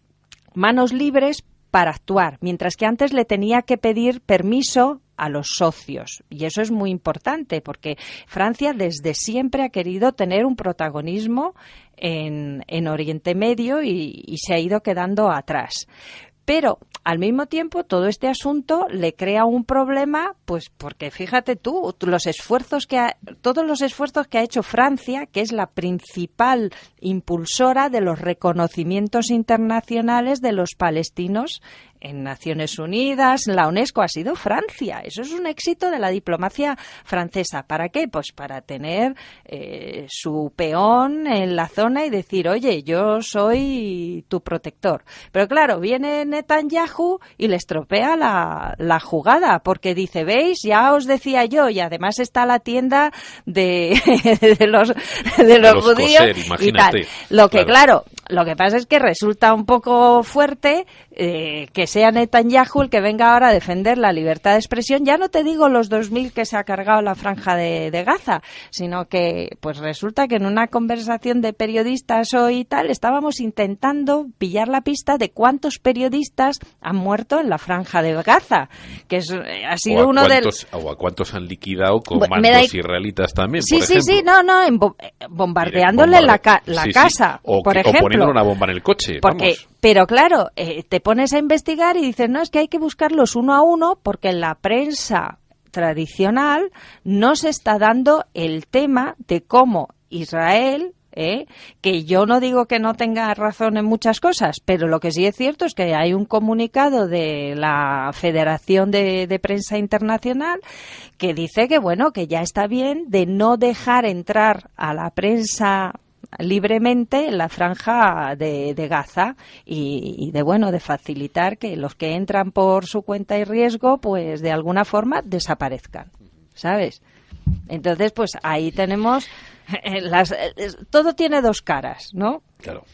manos libres para actuar, mientras que antes le tenía que pedir permiso a los socios. Y eso es muy importante, porque Francia desde siempre ha querido tener un protagonismo en Oriente Medio y se ha ido quedando atrás. Pero, al mismo tiempo, todo este asunto le crea un problema, pues porque fíjate tú, todos los esfuerzos que ha hecho Francia, que es la principal impulsora de los reconocimientos internacionales de los palestinos en Naciones Unidas, en la UNESCO, ha sido Francia. Eso es un éxito de la diplomacia francesa. ¿Para qué? Pues para tener su peón en la zona y decir, oye, yo soy tu protector. Pero claro, viene Netanyahu y le estropea la jugada, porque dice, ¿veis? Ya os decía yo, y además está la tienda de los judíos coser, y tal. Lo que pasa es que resulta un poco fuerte que sea Netanyahu el que venga ahora a defender la libertad de expresión. Ya no te digo los 2.000 que se ha cargado la franja de Gaza, sino que pues resulta que en una conversación de periodistas hoy y tal estábamos intentando pillar la pista de cuántos periodistas han muerto en la franja de Gaza, que ha sido uno de los... O a cuántos han liquidado con mandos israelitas también, por ejemplo. Sí, bombardeándole la casa, por ejemplo. O poniendo una bomba en el coche, vamos. Pero claro, te pones a investigar y dices, no, es que hay que buscarlos uno a uno porque en la prensa tradicional no se está dando el tema de cómo Israel, que yo no digo que no tenga razón en muchas cosas, pero lo que sí es cierto es que hay un comunicado de la Federación de Prensa Internacional que dice que, bueno, que ya está bien de no dejar entrar a la prensa libremente en la franja de Gaza y de facilitar que los que entran por su cuenta y riesgo pues de alguna forma desaparezcan, ¿sabes? Entonces pues ahí tenemos todo tiene dos caras, ¿no? Claro.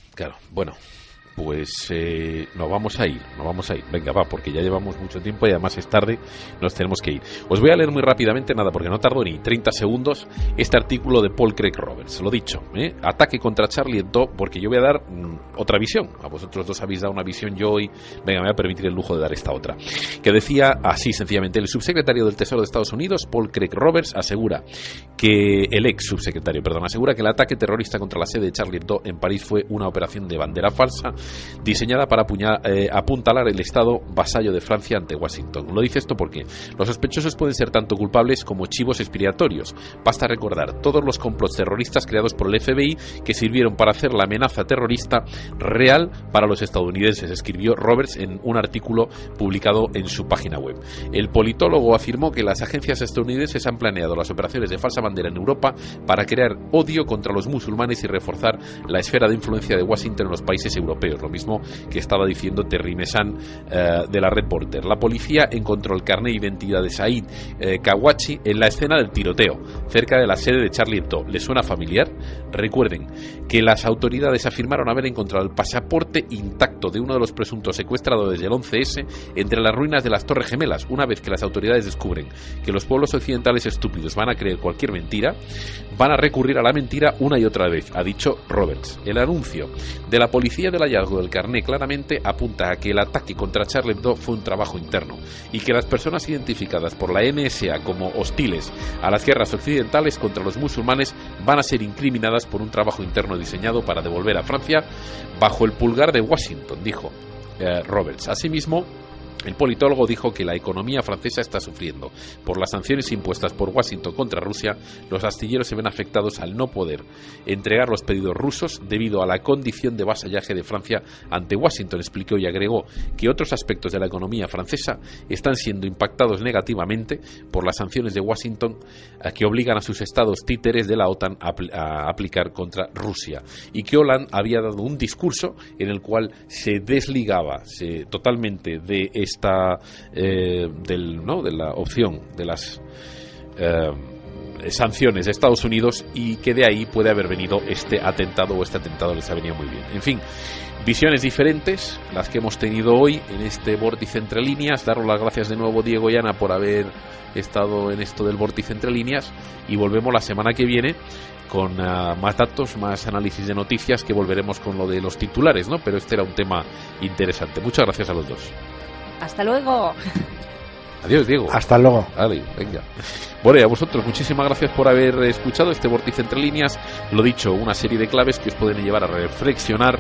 Bueno, pues nos vamos a ir. Venga, va, porque ya llevamos mucho tiempo y además es tarde, nos tenemos que ir. Os voy a leer muy rápidamente, nada, porque no tardo ni 30 segundos, este artículo de Paul Craig Roberts. Lo dicho, ataque contra Charlie Hebdo, porque yo voy a dar otra visión. A vosotros dos habéis dado una visión, yo hoy, venga, me voy a permitir el lujo de dar esta otra. Que decía así, sencillamente, el subsecretario del Tesoro de Estados Unidos, Paul Craig Roberts, asegura que el el ataque terrorista contra la sede de Charlie Hebdo en París fue una operación de bandera falsa diseñada para apuntalar el Estado vasallo de Francia ante Washington. Lo dice esto porque los sospechosos pueden ser tanto culpables como chivos expiatorios. Basta recordar todos los complots terroristas creados por el FBI que sirvieron para hacer la amenaza terrorista real para los estadounidenses, escribió Roberts en un artículo publicado en su página web. El politólogo afirmó que las agencias estadounidenses han planeado las operaciones de falsa bandera en Europa para crear odio contra los musulmanes y reforzar la esfera de influencia de Washington en los países europeos, lo mismo que estaba diciendo Terry Mesan de la Reporter. La policía encontró el carnet de identidad de Said Kawachi en la escena del tiroteo, cerca de la sede de Charlie Hebdo. ¿Le suena familiar? Recuerden que las autoridades afirmaron haber encontrado el pasaporte intacto de uno de los presuntos secuestradores del 11S entre las ruinas de las Torres Gemelas. Una vez que las autoridades descubren que los pueblos occidentales estúpidos van a creer cualquier mentira, van a recurrir a la mentira una y otra vez, ha dicho Roberts. El anuncio de la policía del hallazgo del carné claramente apunta a que el ataque contra Charlie Hebdo fue un trabajo interno y que las personas identificadas por la NSA como hostiles a las guerras occidentales contra los musulmanes van a ser incriminadas por un trabajo interno diseñado para devolver a Francia bajo el pulgar de Washington, dijo Roberts. Asimismo, el politólogo dijo que la economía francesa está sufriendo. Por las sanciones impuestas por Washington contra Rusia, los astilleros se ven afectados al no poder entregar los pedidos rusos debido a la condición de vasallaje de Francia ante Washington, explicó, y agregó que otros aspectos de la economía francesa están siendo impactados negativamente por las sanciones de Washington que obligan a sus estados títeres de la OTAN a aplicar contra Rusia, y que Hollande había dado un discurso en el cual se desligaba totalmente de de la opción de las sanciones de Estados Unidos, y que de ahí puede haber venido este atentado, o este atentado les ha venido muy bien. En fin, visiones diferentes las que hemos tenido hoy en este vórtice entre líneas. Daros las gracias de nuevo, Diego y Ana, por haber estado en esto del vórtice entre líneas, y volvemos la semana que viene con más datos, más análisis de noticias, que volveremos con lo de los titulares, ¿no? Pero este era un tema interesante. Muchas gracias a los dos. Hasta luego. Adiós, Diego. Hasta luego. Vale, venga. Bueno, y a vosotros, muchísimas gracias por haber escuchado este vórtice entre líneas. Lo dicho, una serie de claves que os pueden llevar a reflexionar.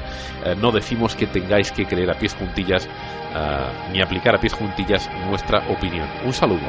No decimos que tengáis que creer a pies juntillas ni aplicar a pies juntillas nuestra opinión. Un saludo.